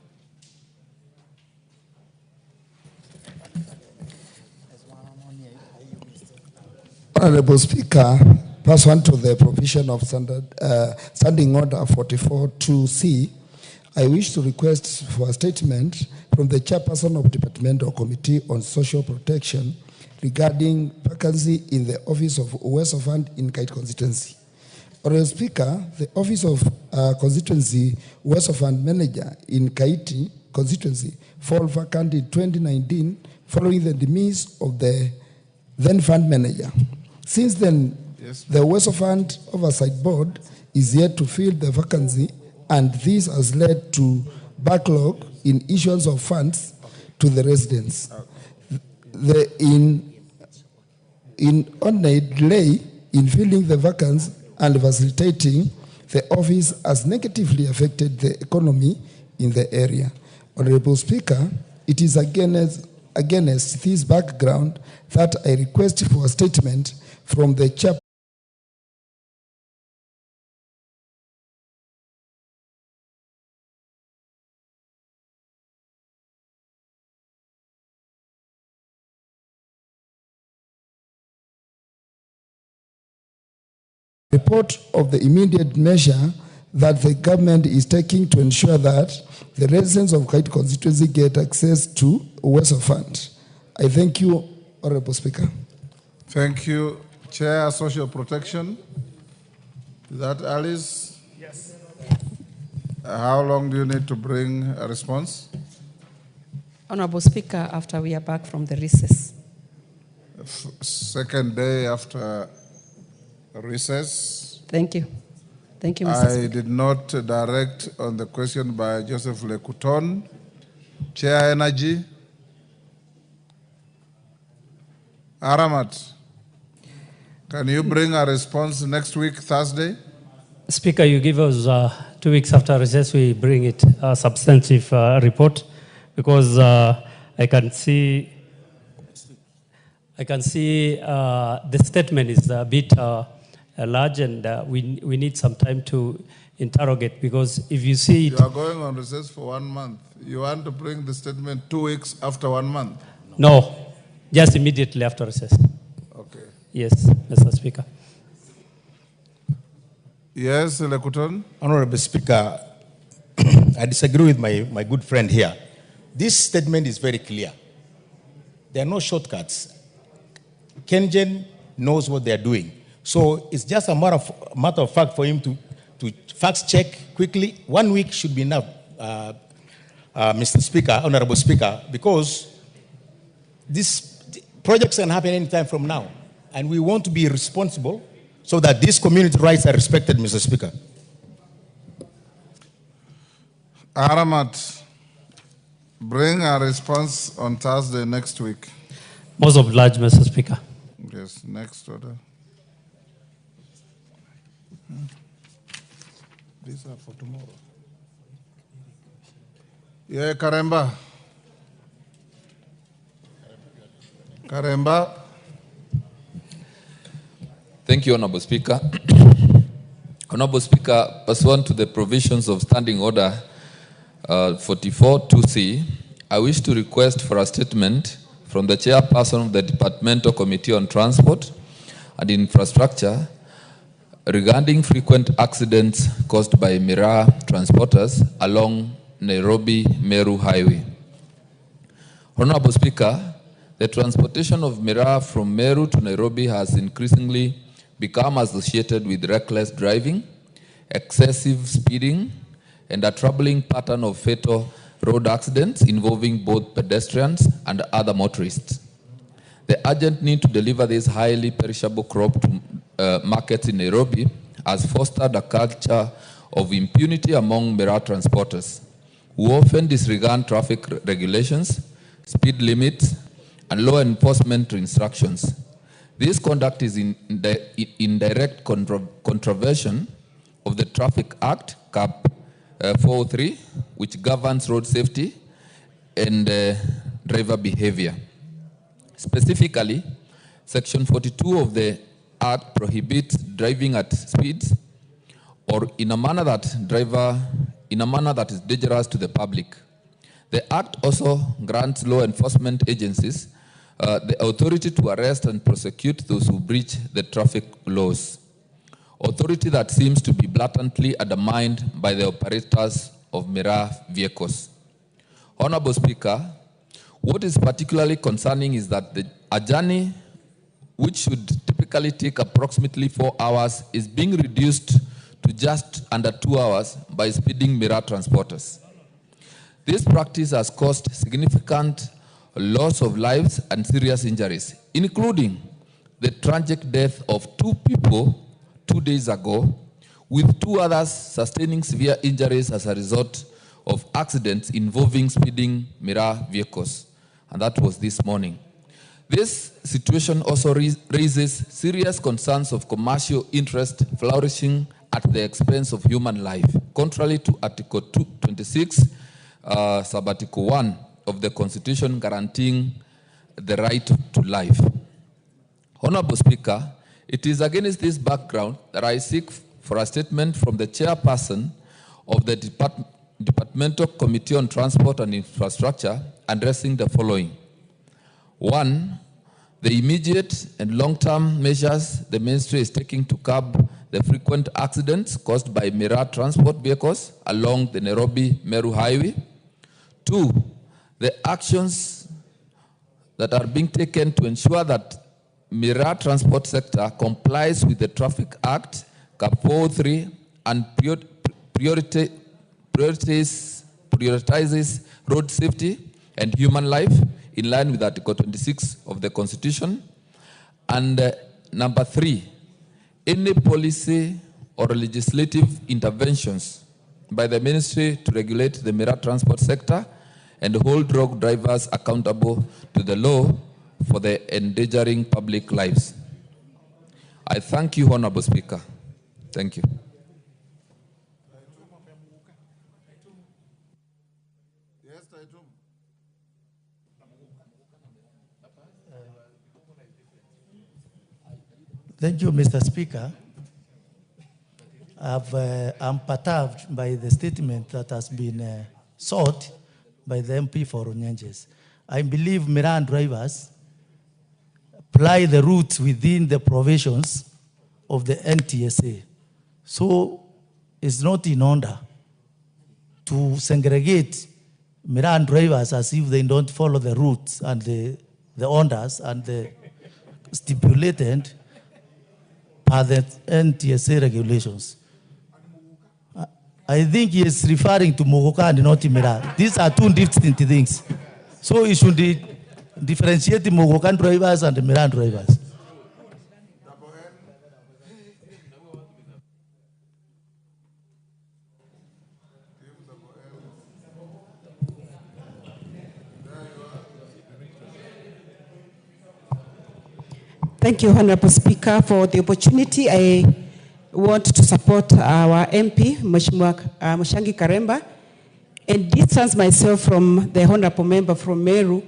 Honorable Speaker, pursuant to the provision of Standing Order 44.2c, I wish to request for a statement from the chairperson of Departmental Committee on Social Protection regarding vacancy in the Office of Uwezo Fund in Kite constituency. Honorable Speaker, the Office of Constituency Uwezo Fund Manager in Kaiti constituency fall vacant in 2019 following the demise of the then fund manager. Since then, the Uwezo Fund Oversight Board is yet to fill the vacancy, and this has led to backlog in issuance of funds to the residents. In only delay in filling the vacancy and facilitating the office has negatively affected the economy in the area. Honorable Speaker, it is against this background that I request for a statement from the chairperson. Report of the immediate measure that the government is taking to ensure that the residents of Kite constituency get access to Uwezo Fund. I thank you, Honorable Speaker. Thank you. Chair, Social Protection. Is that Alice? Yes. How long do you need to bring a response? Honorable Speaker, after we are back from the recess. Second day after recess. Thank you. Thank you, Mr. Speaker. I did not direct on the question by Joseph Lekuton. Chair, Energy. Aramat, can you bring a response next week, Thursday? Speaker, you give us 2 weeks after recess, we bring it a substantive report, because I can see the statement is a bit large, and we need some time to interrogate, because if you see it... You are going on recess for 1 month. You want to bring the statement 2 weeks after 1 month? No, just immediately after recess. Okay. Yes, Mr. Speaker. Yes, Lekuton. Honorable Speaker, I disagree with my good friend here. This statement is very clear. There are no shortcuts. Kengen knows what they are doing. So it's just a matter of fact for him to fact check quickly. 1 week should be enough, Mr. Speaker, Honorable Speaker, because these projects can happen anytime from now. And we want to be responsible so that these community rights are respected, Mr. Speaker. Aramat, bring a response on Thursday next week. Most obliged, Mr. Speaker. Yes, next order. These are for tomorrow. Yeah, Karemba. Karemba. Thank you, Honorable Speaker. Honorable Speaker, pursuant to the provisions of Standing Order 44-2C, I wish to request for a statement from the Chairperson of the Departmental Committee on Transport and Infrastructure regarding frequent accidents caused by Miraa transporters along Nairobi-Meru Highway. Honorable Speaker, the transportation of Miraa from Meru to Nairobi has increasingly become associated with reckless driving, excessive speeding, and a troubling pattern of fatal road accidents involving both pedestrians and other motorists. The urgent need to deliver this highly perishable crop to markets in Nairobi has fostered a culture of impunity among Miraa transporters, who often disregard traffic regulations, speed limits, and law enforcement instructions. This conduct is in direct contravention of the Traffic Act, Cap 403, which governs road safety and driver behavior. Specifically, Section 42 of the Act prohibits driving at speeds or in a manner that is dangerous to the public. The Act also grants law enforcement agencies the authority to arrest and prosecute those who breach the traffic laws, authority that seems to be blatantly undermined by the operators of Miraa vehicles. Honorable Speaker, what is particularly concerning is that a journey which should typically take approximately 4 hours is being reduced to just under 2 hours by speeding Miraa transporters. This practice has caused significant loss of lives and serious injuries, including the tragic death of 2 people 2 days ago, with 2 others sustaining severe injuries as a result of accidents involving speeding Miraa vehicles. And that was this morning. This situation also raises serious concerns of commercial interest flourishing at the expense of human life, contrary to Article 26, Sub-Article 1 of the Constitution guaranteeing the right to life. Honorable Speaker, it is against this background that I seek for a statement from the Chairperson of the Departmental Committee on Transport and Infrastructure addressing the following. 1, the immediate and long-term measures the Ministry is taking to curb the frequent accidents caused by Miraa transport vehicles along the Nairobi-Meru Highway. 2, the actions that are being taken to ensure that Miraa transport sector complies with the Traffic Act, Cap 403, and prioritizes road safety and human life in line with Article 26 of the Constitution. And number 3, any policy or legislative interventions by the Ministry to regulate the Miraa transport sector and hold road drivers accountable to the law for the endangering public lives. I thank you, Honorable Speaker. Thank you. Thank you, Mr. Speaker. I'm perturbed by the statement that has been sought by the MP for Runyenjes. I believe Miran drivers apply the routes within the provisions of the NTSA. So it's not in order to segregate Miran drivers as if they don't follow the routes and the orders and the stipulated by the NTSA regulations. I think he is referring to Mogoka and not Miran. These are two distinct things. So he should differentiate the Mogokan drivers and the Miran drivers. Thank you, Honorable Speaker, for the opportunity. I want to support our MP, Mushangi Karemba, and distance myself from the Honorable Member from Meru,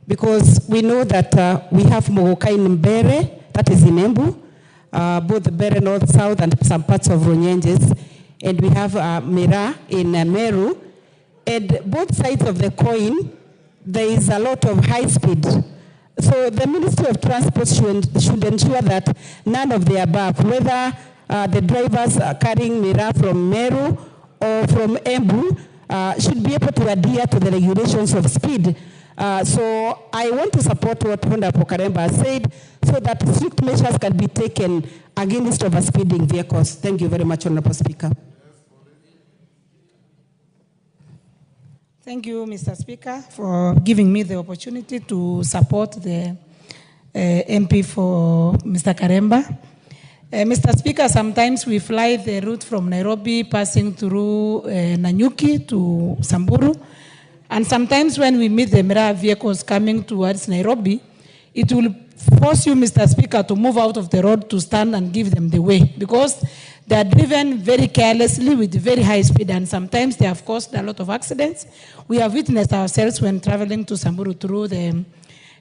because we know that we have Mogoka in Mbere, that is in Embu, both the Mbere North, South, and some parts of Runyenjes, and we have Mira in Meru, and both sides of the coin, there is a lot of high speed. So the Ministry of Transport should ensure that none of the above, whether the drivers are carrying Mira from Meru or from Embu, should be able to adhere to the regulations of speed. So I want to support what Honorable Karemba said, so that strict measures can be taken against overspeeding vehicles. Thank you very much, Honorable Speaker. Thank you, Mr. Speaker, for giving me the opportunity to support the MP for Mr. Karemba. Mr. Speaker, sometimes we fly the route from Nairobi, passing through Nanyuki to Samburu. And sometimes when we meet the Mira vehicles coming towards Nairobi, it will force you, Mr. Speaker, to move out of the road to stand and give them the way, because they are driven very carelessly with very high speed, and sometimes they have caused a lot of accidents. We have witnessed ourselves when traveling to Samburu through the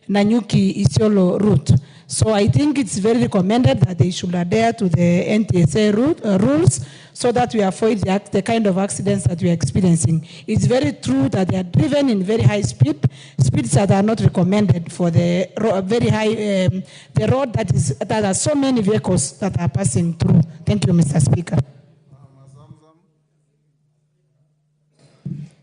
Nanyuki-Isiolo route. So I think it's very recommended that they should adhere to the NTSA rules, so that we avoid the kind of accidents that we are experiencing. It's very true that they are driven in very high speeds that are not recommended for the very high, the road that has so many vehicles that are passing through. Thank you, Mr. Speaker.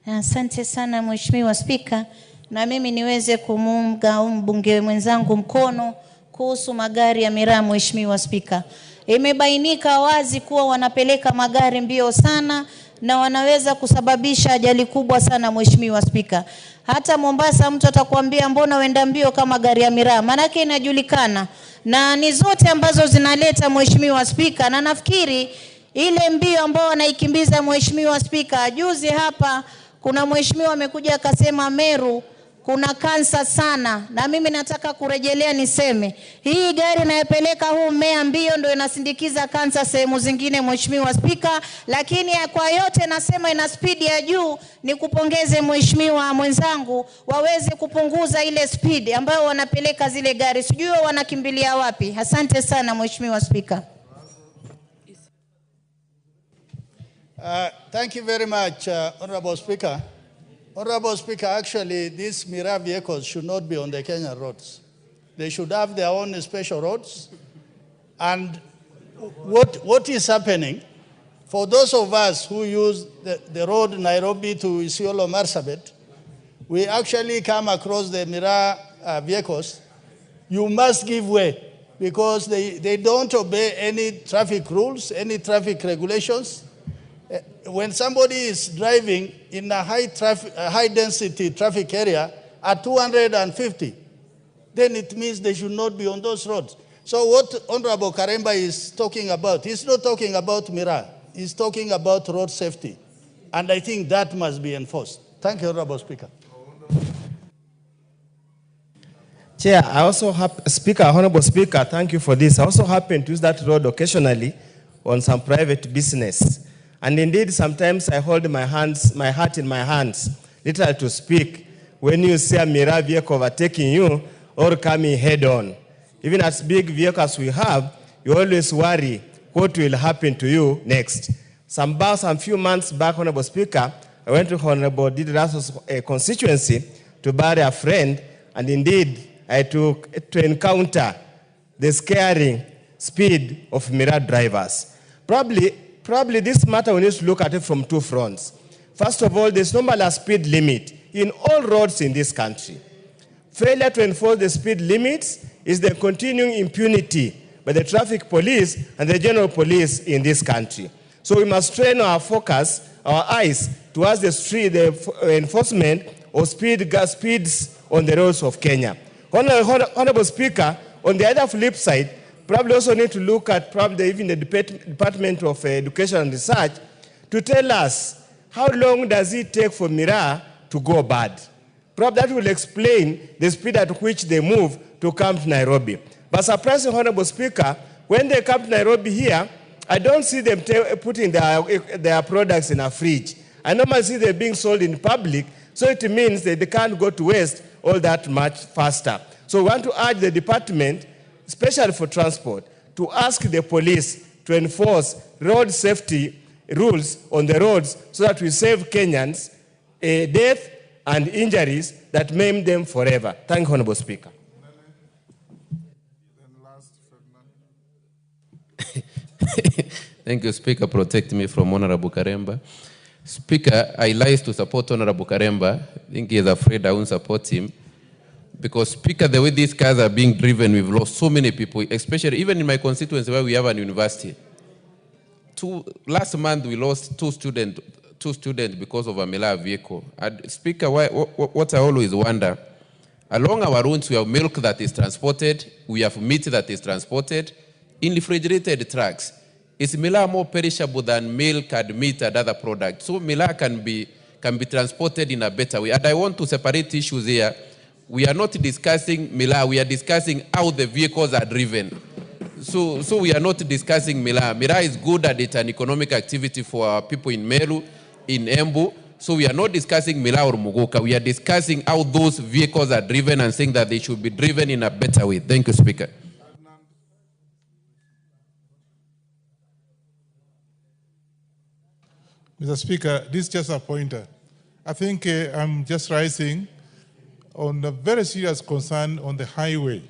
Asante sana Mheshimiwa Spika, na mimi niweze kumuunga mbunge mwenzangu mkono kuhusu magari ya Miraa. Mheshimiwa Spika, imebainika wazi kuwa wanapeleka magari mbio sana na wanaweza kusababisha ajali kubwa sana. Mheshimiwa Spika, hata Mombasa mtu atakwambia mbona wenda mbio kama gari ya Miraa, manake inajulikana na ni zote ambazo zinaleta. Mheshimiwa Spika, na nafikiri ile mbio ambao wanaikimbiza Mheshimiwa Spika, juzi hapa kuna mheshimiwa amekuja akasema Meru kuna kansa sana, na mimi nataka kurejelea niseme hii gari inayopeleka huu mmea mbio ndio inasindikiza kansa sehemu zingine. Mheshimiwa Spika, lakini kwa yote nasema ina speed ya juu. Ni kupongeze mheshimiwa mwenzangu, waweze kupunguza ile speed ambayo wanapeleka zile gari, sijui wanakimbilia wapi. Asante sana Mheshimiwa Spika. Thank you very much, Honorable Speaker. Honorable Speaker, actually, these Mira vehicles should not be on the Kenyan roads. They should have their own special roads. And what is happening, for those of us who use the road Nairobi to Isiolo Marsabit, we actually come across the Mira vehicles. You must give way, because they don't obey any traffic rules, any traffic regulations. When somebody is driving in a high density traffic area at 250, then it means they should not be on those roads. So what Honorable Karemba is talking about, he's not talking about Mira, he's talking about road safety. And I think that must be enforced. Thank you, Honorable Speaker. Chair, I also Honorable Speaker, thank you for this. I also happen to use that road occasionally on some private business. And indeed, sometimes I hold my heart in my hands, literally to speak, when you see a Mira vehicle overtaking you or coming head on. Even as big vehicles we have, you always worry, what will happen to you next. Some few months back, Honorable Speaker, I went to Honorable Dideraso's constituency to bury a friend, and indeed, I took to encounter the scaring speed of Mira drivers. Probably this matter we need to look at it from two fronts. First of all, there's normally a speed limit in all roads in this country. Failure to enforce the speed limits is the continuing impunity by the traffic police and the general police in this country. So we must train our focus, our eyes, towards the enforcement of speeds on the roads of Kenya. Honorable Speaker, on the other flip side, probably also need to look at even the Department of Education and Research to tell us how long does it take for Mira to go bad. Probably that will explain the speed at which they move to come to Nairobi. But surprisingly, Honorable Speaker, when they come to Nairobi here, I don't see them putting their products in a fridge. I normally see them being sold in public, so it means that they can't go to waste all that much faster. So we want to urge the department, especially for transport, to ask the police to enforce road safety rules on the roads so that we save Kenyans death and injuries that maim them forever. Thank you, Honorable Speaker. Thank you, Speaker. Protect me from Honorable Karemba. Speaker, I lies to support Honorable Karemba. I think he is afraid I won't support him. Because, Speaker, the way these cars are being driven, we've lost so many people, especially even in my constituency where we have an university. Last month, we lost two students because of a Mila vehicle. And Speaker, what I always wonder, along our roads, we have milk that is transported, we have meat that is transported in refrigerated trucks. Is Mila more perishable than milk and meat and other products? So Mila can be transported in a better way. And I want to separate issues here. We are not discussing Mila, we are discussing how the vehicles are driven. So we are not discussing Mila. Mila is good at it, an economic activity for our people in Meru, in Embu. So we are not discussing Mila or Muguka. We are discussing how those vehicles are driven and saying that they should be driven in a better way. Thank you, Speaker. Mr. Speaker, this is just a pointer. I think I'm just rising on a very serious concern on the highway.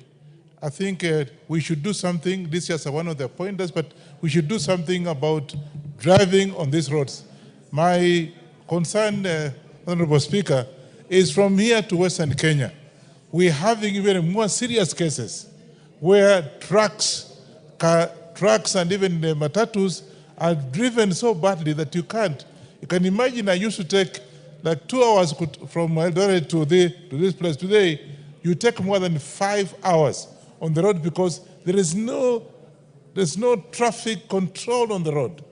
I think we should do something. This is just one of the pointers, but we should do something about driving on these roads. My concern, Honorable Speaker, is from here to Western Kenya. We're having even more serious cases where trucks and even the matatus are driven so badly that you can't. You can imagine I used to take like 2 hours from Eldoret to this place. Today, you take more than 5 hours on the road because there's no traffic control on the road.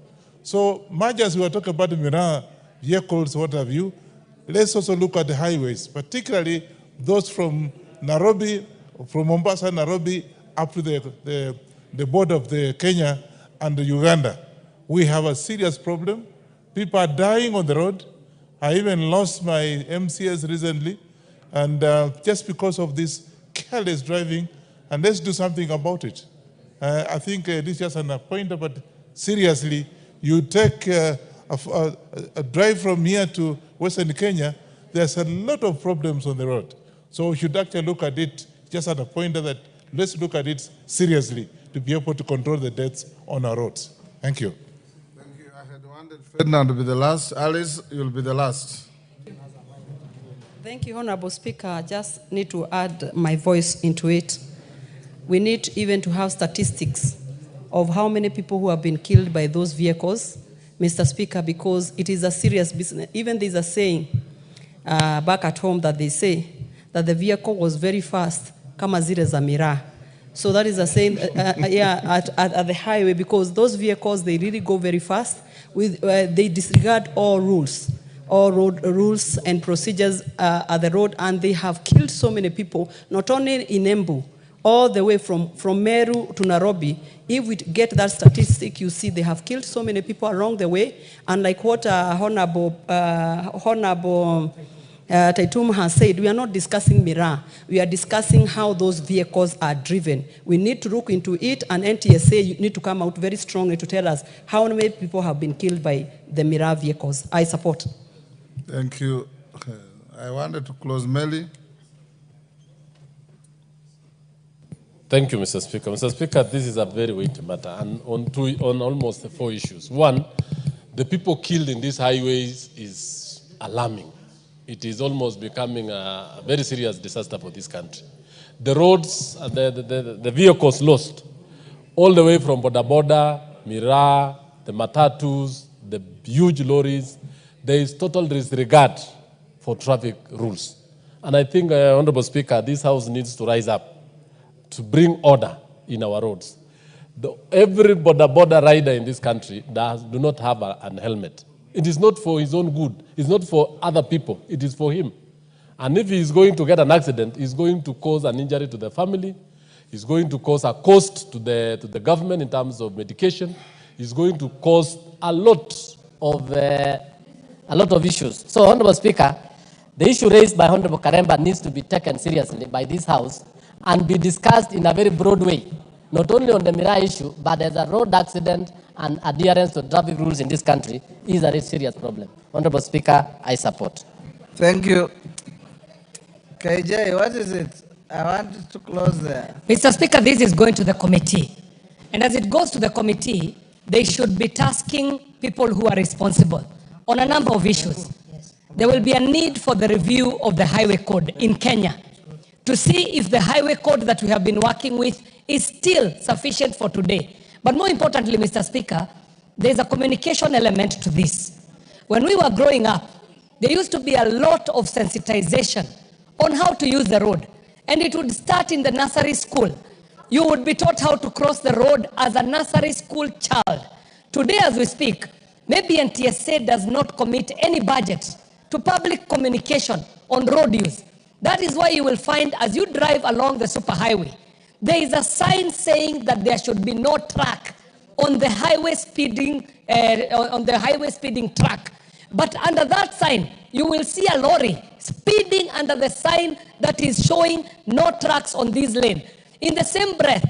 So much as we are talking about the Mira vehicles, what have you, let's also look at the highways, particularly those from Nairobi, from Mombasa, Nairobi, up to the border of the Kenya and the Uganda. We have a serious problem. People are dying on the road. I even lost my MCS recently, and just because of this careless driving, and let's do something about it. I think this is just an pointer, but seriously, you take a drive from here to Western Kenya, there's a lot of problems on the road. So we should actually look at it just as a pointer that let's look at it seriously to be able to control the deaths on our roads. Thank you. Thank you. I had wanted Ferdinand to be the last. Alice, you'll be the last. Thank you, Honorable Speaker. I just need to add my voice into it. We need even to have statistics of how many people who have been killed by those vehicles, Mr. Speaker, because it is a serious business. Even there's a saying back at home that they say that the vehicle was very fast, kama zile za miraa. So that is a saying at the highway, because those vehicles, they really go very fast. They disregard all rules. All road rules and procedures at the road, and they have killed so many people, not only in Embu, all the way from Meru to Nairobi. If we get that statistic, you see they have killed so many people along the way. And like what Honorable Taitum has said, we are not discussing Mira. We are discussing how those vehicles are driven. We need to look into it, and NTSA, you need to come out very strongly to tell us how many people have been killed by the Mira vehicles. I support. Thank you. I wanted to close Melly. Thank you, Mr. Speaker. Mr. Speaker, this is a very weighty matter, and on almost 4 issues. One, the people killed in these highways is alarming. It is almost becoming a very serious disaster for this country. The roads, the vehicles lost, all the way from Boda Boda, Mira, the Matatus, the huge lorries, there is total disregard for traffic rules. And I think, Honorable Speaker, this House needs to rise up to bring order in our roads. Every Boda rider in this country do not have an helmet. It is not for his own good. It's not for other people. It is for him. And if he is going to get an accident, he's going to cause an injury to the family. He's going to cause a cost to the government in terms of medication. He's going to cause a lot of issues. So, Honorable Speaker, the issue raised by Honorable Karemba needs to be taken seriously by this House and be discussed in a very broad way, not only on the Mira issue, but as a road accident and adherence to traffic rules in this country is a very serious problem. Honorable Speaker, I support. Thank you. KJ, what is it? I want to close there. Mr. Speaker, this is going to the committee. And as it goes to the committee, they should be tasking people who are responsible on a number of issues. There will be a need for the review of the highway code in Kenya to see if the highway code that we have been working with is still sufficient for today. But more importantly, Mr. Speaker, there's a communication element to this. When we were growing up, there used to be a lot of sensitization on how to use the road. And it would start in the nursery school. You would be taught how to cross the road as a nursery school child. Today, as we speak, maybe NTSA does not commit any budget to public communication on road use. That is why you will find, as you drive along the superhighway, there is a sign saying that there should be no track on the highway speeding track. But under that sign, you will see a lorry speeding under the sign that is showing no tracks on this lane. In the same breath,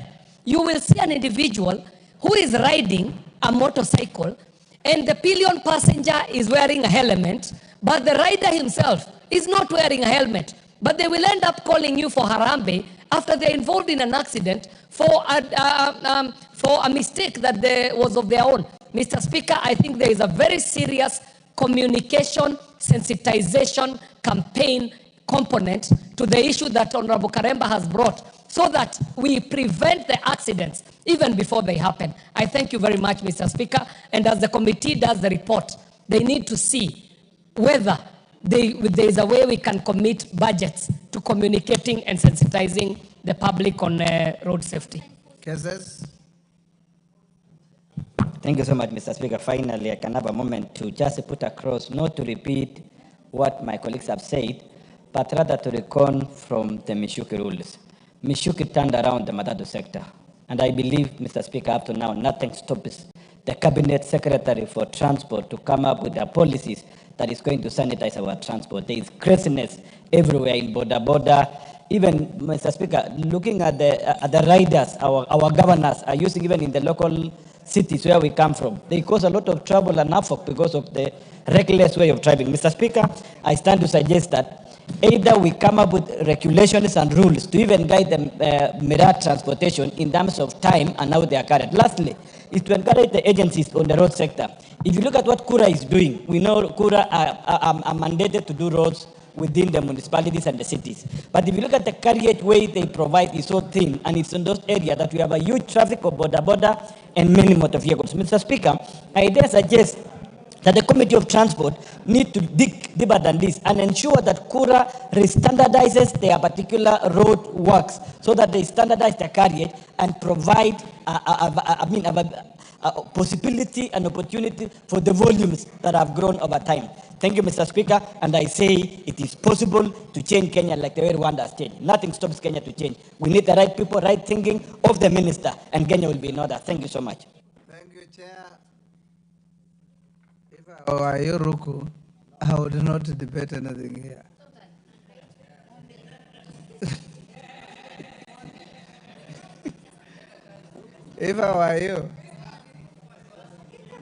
you will see an individual who is riding a motorcycle, and the pillion passenger is wearing a helmet, but the rider himself is not wearing a helmet. But they will end up calling you for harambe after they're involved in an accident for a mistake that was of their own. Mr. Speaker, I think there is a very serious communication, sensitization, campaign component to the issue that Honorable Karemba has brought so that we prevent the accidents even before they happen. I thank you very much, Mr. Speaker. And as the committee does the report, they need to see whether there is a way we can commit budgets to communicating and sensitizing the public on road safety. Cases? Thank you so much, Mr. Speaker. Finally, I can have a moment to just put across, not to repeat what my colleagues have said, but rather to recon from the Mishuki rules. Mishuki turned around the Matatu sector. And I believe, Mr. Speaker, up to now, nothing stops the Cabinet Secretary for Transport to come up with the policies that is going to sanitize our transport. There is craziness everywhere in Boda. Even, Mr. Speaker, looking at the riders, our governors are using even in the local cities where we come from. They cause a lot of trouble and havoc because of the reckless way of driving. Mr. Speaker, I stand to suggest that either we come up with regulations and rules to even guide the Mira transportation in terms of time and how they are carried. Lastly, is to encourage the agencies on the road sector. If you look at what Kura is doing, we know Kura are mandated to do roads within the municipalities and the cities. But if you look at the carriage way they provide is so thin, and it's in those areas that we have a huge traffic of border and many motor vehicles. Mr. Speaker, I dare suggest that the Committee of Transport need to dig deeper than this and ensure that Kura re-standardizes their particular road works so that they standardize the carriage and provide a possibility and opportunity for the volumes that have grown over time. Thank you, Mr. Speaker, and I say it is possible to change Kenya like the way Rwanda has changed. Nothing stops Kenya to change. We need the right people, right thinking of the minister, and Kenya will be in order. Thank you so much. Thank you, Chair. If I were you, Ruku, I would not debate anything here. If I were you,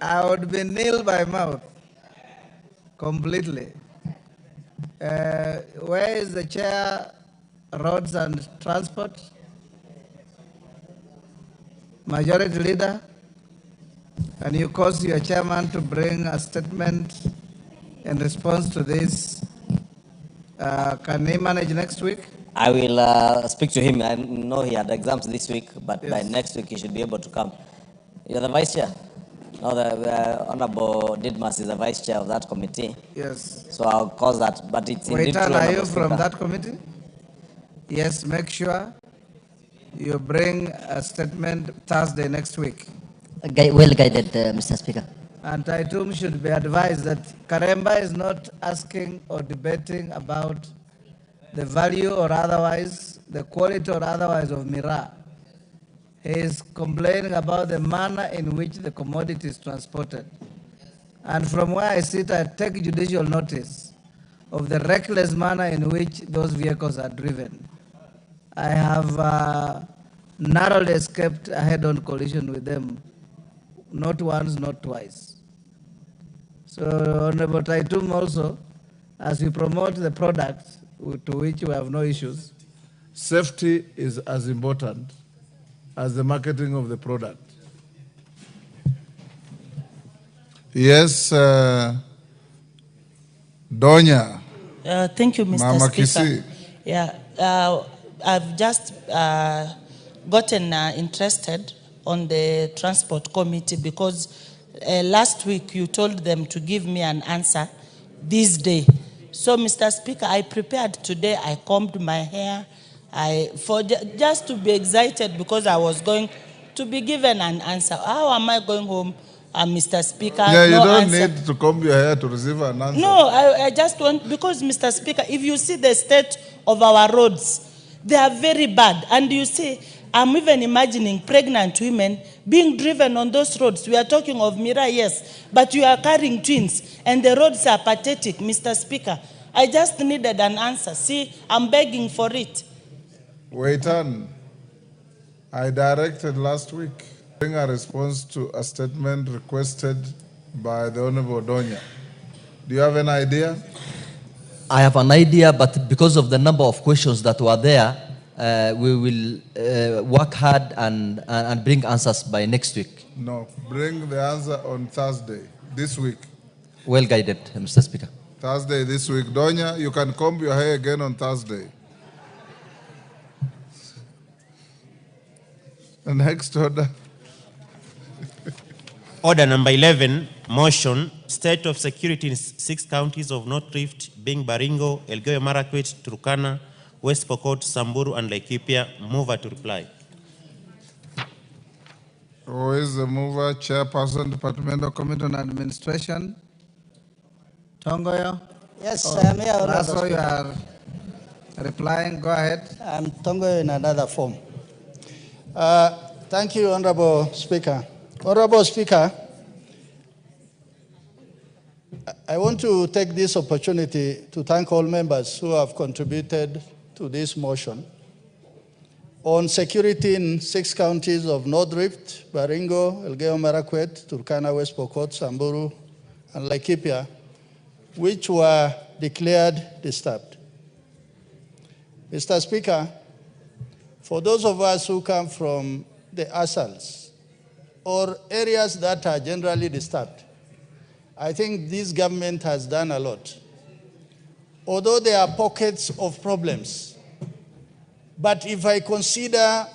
I would be nil by mouth completely. Where is the chair, roads and transport? Majority leader? Can you cause your chairman to bring a statement in response to this? Can he manage next week? I will speak to him. I know he had exams this week, but by next week he should be able to come. You're the vice chair? No, the Honorable Didmas is the vice chair of that committee. Yes. So I'll cause that, but it's indeed true. Are you from that committee? Yes, make sure you bring a statement Thursday next week. Well guided, Mr. Speaker. And Taitum should be advised that Karemba is not asking or debating about the value or otherwise, the quality or otherwise of Mira. He is complaining about the manner in which the commodity is transported. And from where I sit, I take judicial notice of the reckless manner in which those vehicles are driven. I have narrowly escaped a head-on collision with them, not once, not twice. So, Honorable Taitum also, as we promote the product, to which we have no issues, safety is as important as the marketing of the product. Yes, Donya. Thank you, Mr. Mama Speaker. Kisi. Yeah, I've just gotten interested on the Transport Committee because last week you told them to give me an answer this day. So, Mr. Speaker, I prepared today. I combed my hair just to be excited because I was going to be given an answer. How am I going home, Mr. Speaker? Yeah, you no don't answer. need to comb your hair to receive an answer. No, I just want, because, Mr. Speaker, if you see the state of our roads, they are very bad. And you see, I'm even imagining pregnant women being driven on those roads. We are talking of Mira, yes, but you are carrying twins, and the roads are pathetic, Mr. Speaker. I just needed an answer. See, I'm begging for it. Wait on. I directed last week bring a response to a statement requested by the Honorable Donya. Do you have an idea? I have an idea, but because of the number of questions that were there, we will work hard and bring answers by next week. No, bring the answer on Thursday, this week. Well guided, Mr. Speaker. Thursday this week. Donya, you can comb your hair again on Thursday. The next order. Order number 11, motion, state of security in 6 counties of North Rift, being Baringo, Elgeyo Marakwet, Turkana, West Pokot, Samburu, and Laikipia. Mover to reply. Who is the mover? Chairperson, Departmental Committee on Administration. Tongoyo? Yes, I am here. Raso, you are replying. Go ahead. I'm Tongoyo in another form. Thank you, Honorable Speaker. Honorable Speaker, I want to take this opportunity to thank all members who have contributed to this motion on security in 6 counties of North Rift, Baringo, Elgeyo Marakwet, Turkana, West Pokot, Samburu, and Laikipia, which were declared disturbed. Mr. Speaker, for those of us who come from the ASALs or areas that are generally disturbed, I think this government has done a lot. Although there are pockets of problems, but if I consider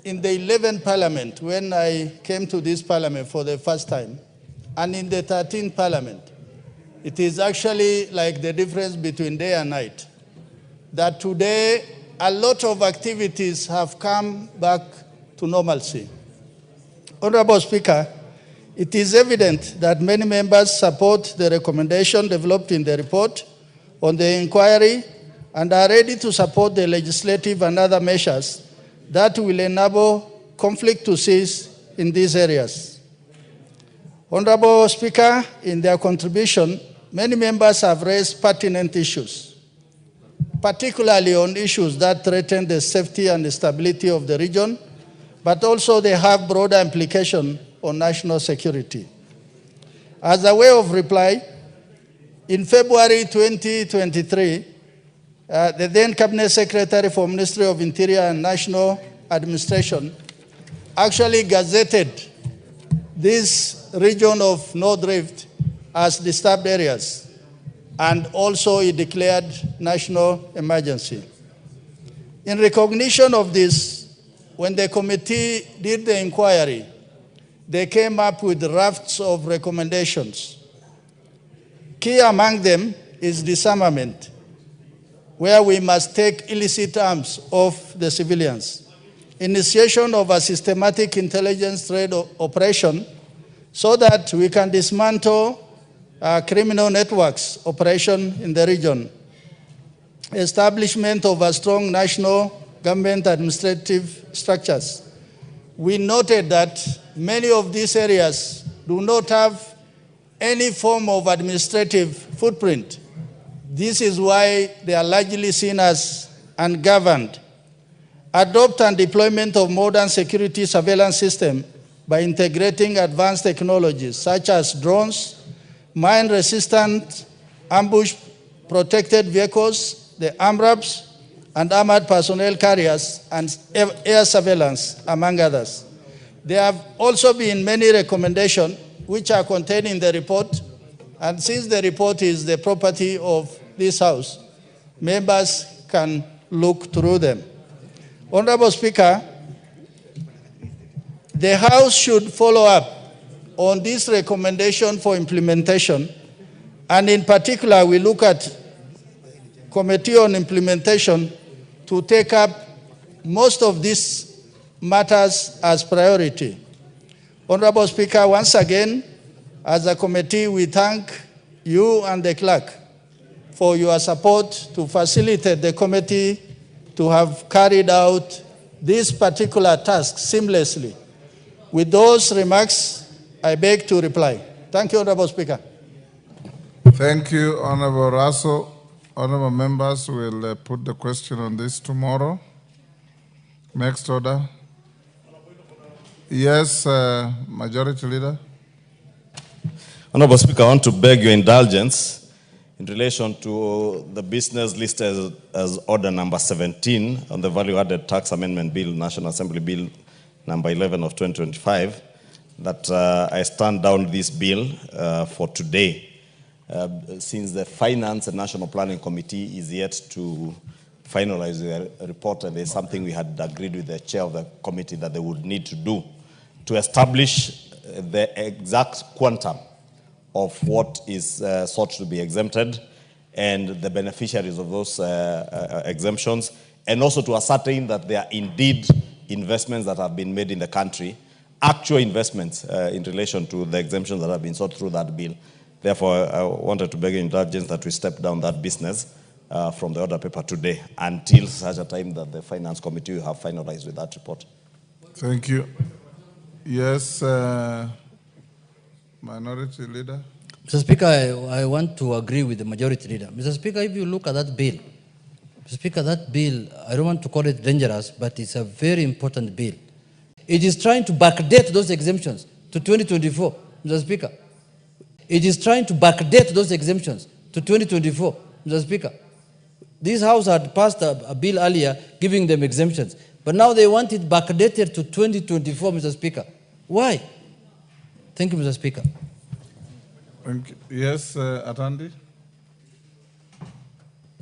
in the 11th parliament, when I came to this parliament for the first time, and in the 13th parliament, it is actually like the difference between day and night. That today, a lot of activities have come back to normalcy. Honorable Speaker, it is evident that many members support the recommendation developed in the report on the inquiry and are ready to support the legislative and other measures that will enable conflict to cease in these areas. Honorable Speaker, in their contribution, many members have raised pertinent issues, particularly on issues that threaten the safety and stability of the region, but also they have broader implication on national security. As a way of reply, in February 2023, the then Cabinet Secretary for Ministry of Interior and National Administration actually gazetted this region of North Rift as disturbed areas, and also he declared national emergency. In recognition of this, when the committee did the inquiry, they came up with drafts of recommendations. Key among them is disarmament, where we must take illicit arms off the civilians. Initiation of a systematic intelligence trade operation so that we can dismantle criminal networks operation in the region. Establishment of a strong national government administrative structures. We noted that many of these areas do not have any form of administrative footprint. This is why they are largely seen as ungoverned. Adopt and deployment of modern security surveillance system by integrating advanced technologies such as drones, mine-resistant ambush-protected vehicles, the AMRAPs, and armored personnel carriers, and air surveillance, among others. There have also been many recommendations which are contained in the report, and since the report is the property of this House, members can look through them. Honorable Speaker, the House should follow up on this recommendation for implementation, and in particular, we look at Committee on Implementation to take up most of these matters as priority. Honorable Speaker, once again, as a committee, we thank you and the clerk for your support to facilitate the committee to have carried out this particular task seamlessly. With those remarks, I beg to reply. Thank you, Honorable Speaker. Thank you, Honorable Russell. Honorable members will put the question on this tomorrow. Next order. Yes, Majority Leader. Honorable Speaker, I want to beg your indulgence in relation to the business listed as order number 17 on the Value-Added Tax Amendment Bill, National Assembly Bill number 11 of 2025, that I stand down this bill for today, since the Finance and National Planning Committee is yet to finalize the report, and there's something we had agreed with the chair of the committee that they would need to do to establish the exact quantum of what is sought to be exempted and the beneficiaries of those exemptions, and also to ascertain that there are indeed investments that have been made in the country, actual investments in relation to the exemptions that have been sought through that bill. Therefore, I wanted to beg your indulgence that we step down that business from the order paper today until such a time that the Finance Committee will have finalized with that report. Thank you. Yes, Minority Leader. Mr. Speaker, I want to agree with the Majority Leader. Mr. Speaker, if you look at that bill, Mr. Speaker, that bill, I don't want to call it dangerous, but it's a very important bill. It is trying to backdate those exemptions to 2024, Mr. Speaker. It is trying to backdate those exemptions to 2024, Mr. Speaker. This House had passed a bill earlier giving them exemptions, but now they want it backdated to 2024, Mr. Speaker. Why? Thank you, Mr. Speaker. Thank you. Yes, Atandi.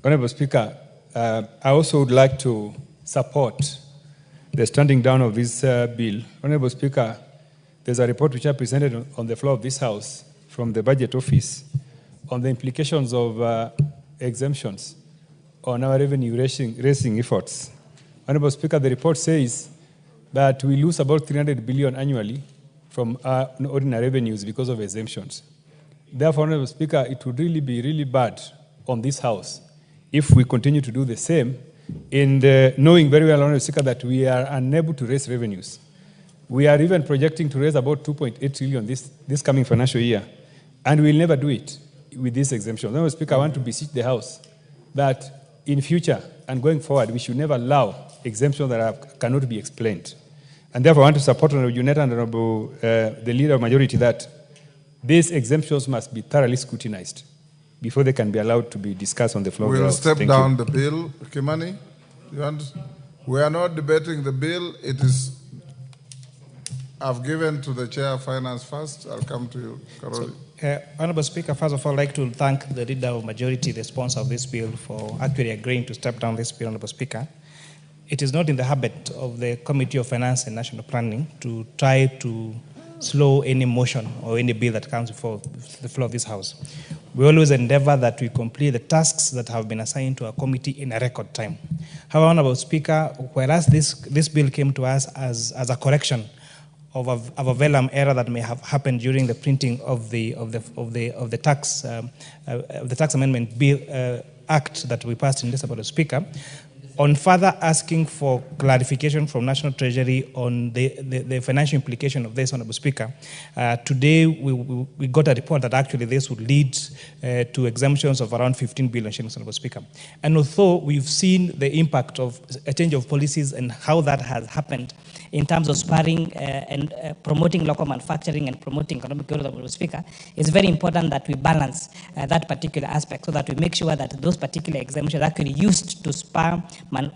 Honorable Speaker, I also would like to support the standing down of this bill. Honorable Speaker, there's a report which I presented on the floor of this House from the Budget Office on the implications of exemptions on our revenue raising efforts. Honorable Speaker, the report says that we lose about 300 billion annually from our ordinary revenues because of exemptions. Therefore, Honorable Speaker, it would really be really bad on this House if we continue to do the same, in knowing very well, Honorable Speaker, that we are unable to raise revenues. We are even projecting to raise about 2.8 trillion this coming financial year, and we'll never do it with this exemption. Honorable Speaker, I want to beseech the House that in future and going forward, we should never allow exemptions that cannot be explained. And therefore, I want to support Honorable Juneta and Honorable, the leader of majority that these exemptions must be thoroughly scrutinized before they can be allowed to be discussed on the floor. We'll step Thank down you. the bill. Kimani, we are not debating the bill. It is, I've given to the Chair of Finance first. I'll come to you, Karoli. Honorable Speaker, first of all, I'd like to thank the leader of majority, the sponsor of this bill, for actually agreeing to step down this bill, Honorable Speaker. It is not in the habit of the Committee of Finance and National Planning to try to slow any motion or any bill that comes before the floor of this House. We always endeavor that we complete the tasks that have been assigned to our committee in a record time. However, Honorable Speaker, whereas this bill came to us as a correction of a vellum error that may have happened during the printing of the tax amendment bill act that we passed in December, Speaker, on further asking for clarification from National Treasury on the financial implication of this, Honorable Speaker, today we got a report that actually this would lead to exemptions of around 15 billion shillings, Honorable Speaker. And although we've seen the impact of a change of policies and how that has happened in terms of spurring and promoting local manufacturing and promoting economic growth, Honorable Speaker, it's very important that we balance that particular aspect so that we make sure that those particular exemptions are actually used to spur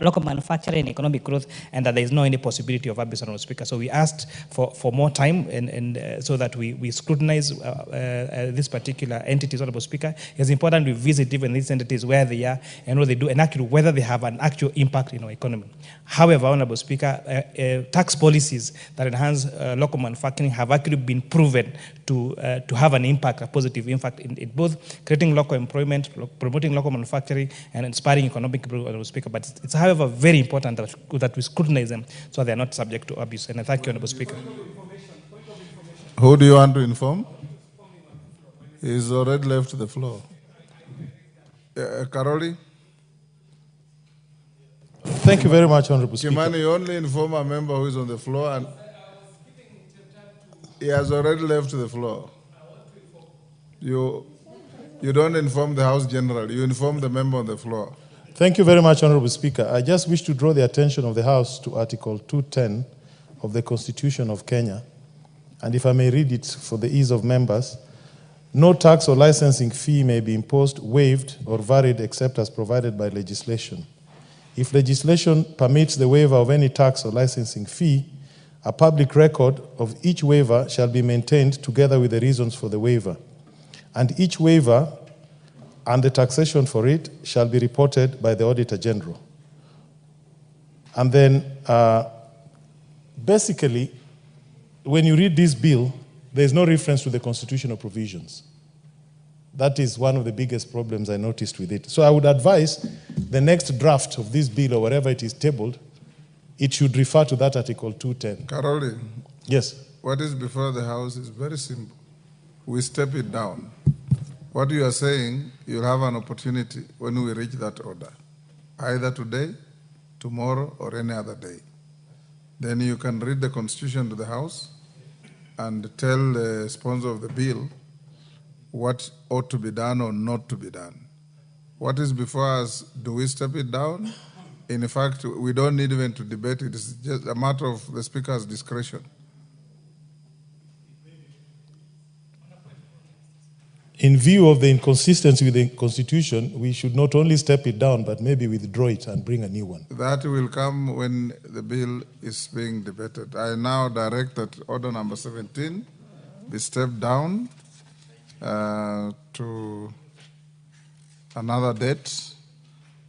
local manufacturing and economic growth, and that there is no any possibility of abuse, Honorable Speaker. So we asked for more time and so that we scrutinize this particular entities, Honorable Speaker. It's important we visit even these entities where they are and what they do, and actually whether they have an actual impact in our economy. However, Honorable Speaker, tax policies that enhance local manufacturing have actually been proven to have an impact, a positive impact in both creating local employment, promoting local manufacturing, and inspiring economic growth, Honorable Speaker. But it's however very important that we scrutinize them so they are not subject to abuse. And I thank you, Honorable Speaker. Who do you want to inform? He's already left the floor. Karoli? Thank you very much, Honorable Speaker. Kimani, you only inform a member who is on the floor, and he has already left the floor. You don't inform the House General, you inform the member on the floor. Thank you very much, Honorable Speaker. I just wish to draw the attention of the House to Article 210 of the Constitution of Kenya. And if I may read it for the ease of members, no tax or licensing fee may be imposed, waived, or varied except as provided by legislation. If legislation permits the waiver of any tax or licensing fee, a public record of each waiver shall be maintained together with the reasons for the waiver. And each waiver and the taxation for it shall be reported by the Auditor General. And then, basically, when you read this bill, there's no reference to the constitutional provisions. That is one of the biggest problems I noticed with it. So I would advise the next draft of this bill, or wherever it is tabled, it should refer to that Article 210. Karoli? Yes. What is before the House is very simple. We step it down. What you are saying, you'll have an opportunity when we reach that order, either today, tomorrow, or any other day. Then you can read the Constitution to the House and tell the sponsor of the bill what ought to be done or not to be done. What is before us, do we step it down? In fact, we don't need even to debate it. It's just a matter of the Speaker's discretion. In view of the inconsistency with the Constitution, we should not only step it down, but maybe withdraw it and bring a new one. That will come when the bill is being debated. I now direct that order number 17 be stepped down to another date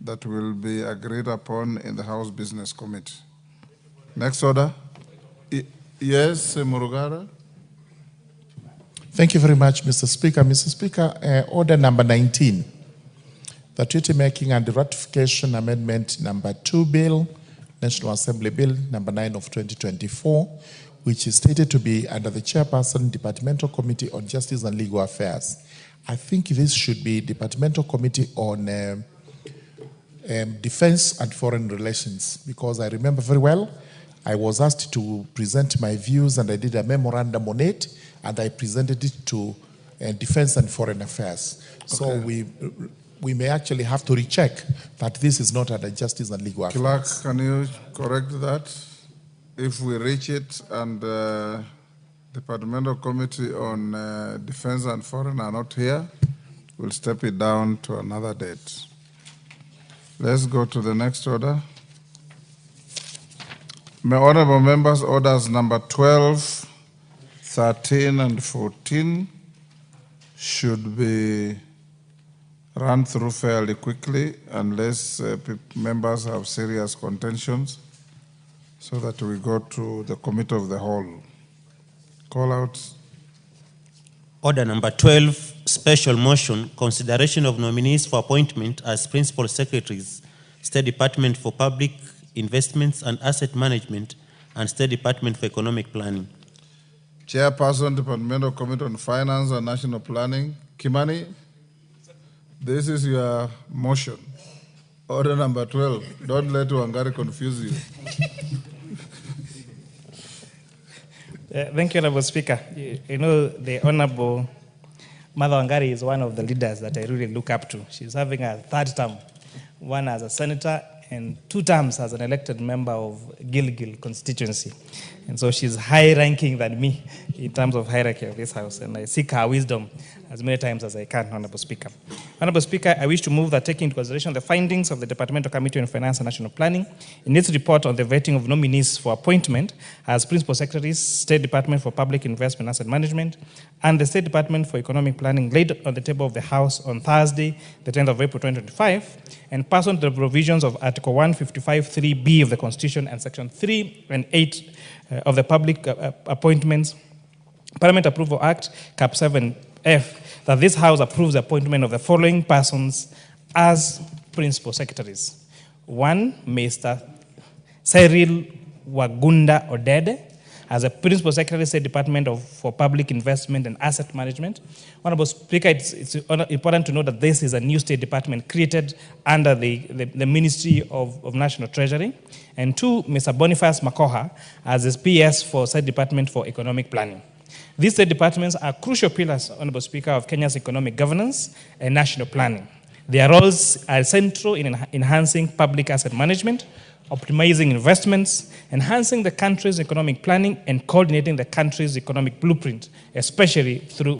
that will be agreed upon in the House Business Committee. Next order. Yes, Murugara. Thank you very much, Mr. Speaker. Mr. Speaker, order number 19, the Treaty Making and Ratification Amendment number 2 Bill, National Assembly Bill number 9 of 2024, which is stated to be under the Chairperson, Departmental Committee on Justice and Legal Affairs. I think this should be Departmental Committee on Defense and Foreign Relations, because I remember very well, I was asked to present my views and I did a memorandum on it, and I presented it to Defense and Foreign Affairs. So we may actually have to recheck that this is not under Justice and Legal Affairs. Clerk, can you correct that? if we reach it and Departmental Committee on Defense and Foreign are not here, we'll step it down to another date. Let's go to the next order. My honorable members, orders number 12, 13, and 14 should be run through fairly quickly unless members have serious contentions, so that we go to the committee of the whole. Call out. Order number 12, special motion, consideration of nominees for appointment as principal secretaries, State Department for Public Investments and Asset Management, and State Department for Economic Planning. Chairperson, Departmental Committee on Finance and National Planning, Kimani, this is your motion. Order number 12. Don't let Wangari confuse you. Thank you, Honorable Speaker. You know, the Honorable Mother Wangari is one of the leaders that I really look up to. She's having a third term, one as a senator and 2 terms as an elected member of Gilgil constituency. And so she's high ranking than me in terms of hierarchy of this house. And I seek her wisdom as many times as I can, Honorable Speaker. Honorable Speaker, I wish to move that taking into consideration the findings of the Departmental Committee on Finance and National Planning in its report on the vetting of nominees for appointment as Principal Secretaries, State Department for Public Investment and Asset Management, and the State Department for Economic Planning laid on the table of the House on Thursday, the 10th of April 2025, and pursuant to the provisions of Article 155(3)(b) of the Constitution and Section 3 and 8 of the Public Appointments Parliament Approval Act, Cap 7F, that this House approves the appointment of the following persons as Principal Secretaries. 1, Mr. Cyril Wagunda Odede, as a Principal Secretary, State Department for Public Investment and Asset Management. Honorable Speaker, it's important to note that this is a new State Department created under the Ministry of National Treasury. And 2, Mr. Boniface Makoha, as a PS for State Department for Economic Planning. These state departments are crucial pillars, Honorable Speaker, of Kenya's economic governance and national planning. Their roles are central in enhancing public asset management, optimizing investments, enhancing the country's economic planning, and coordinating the country's economic blueprint, especially through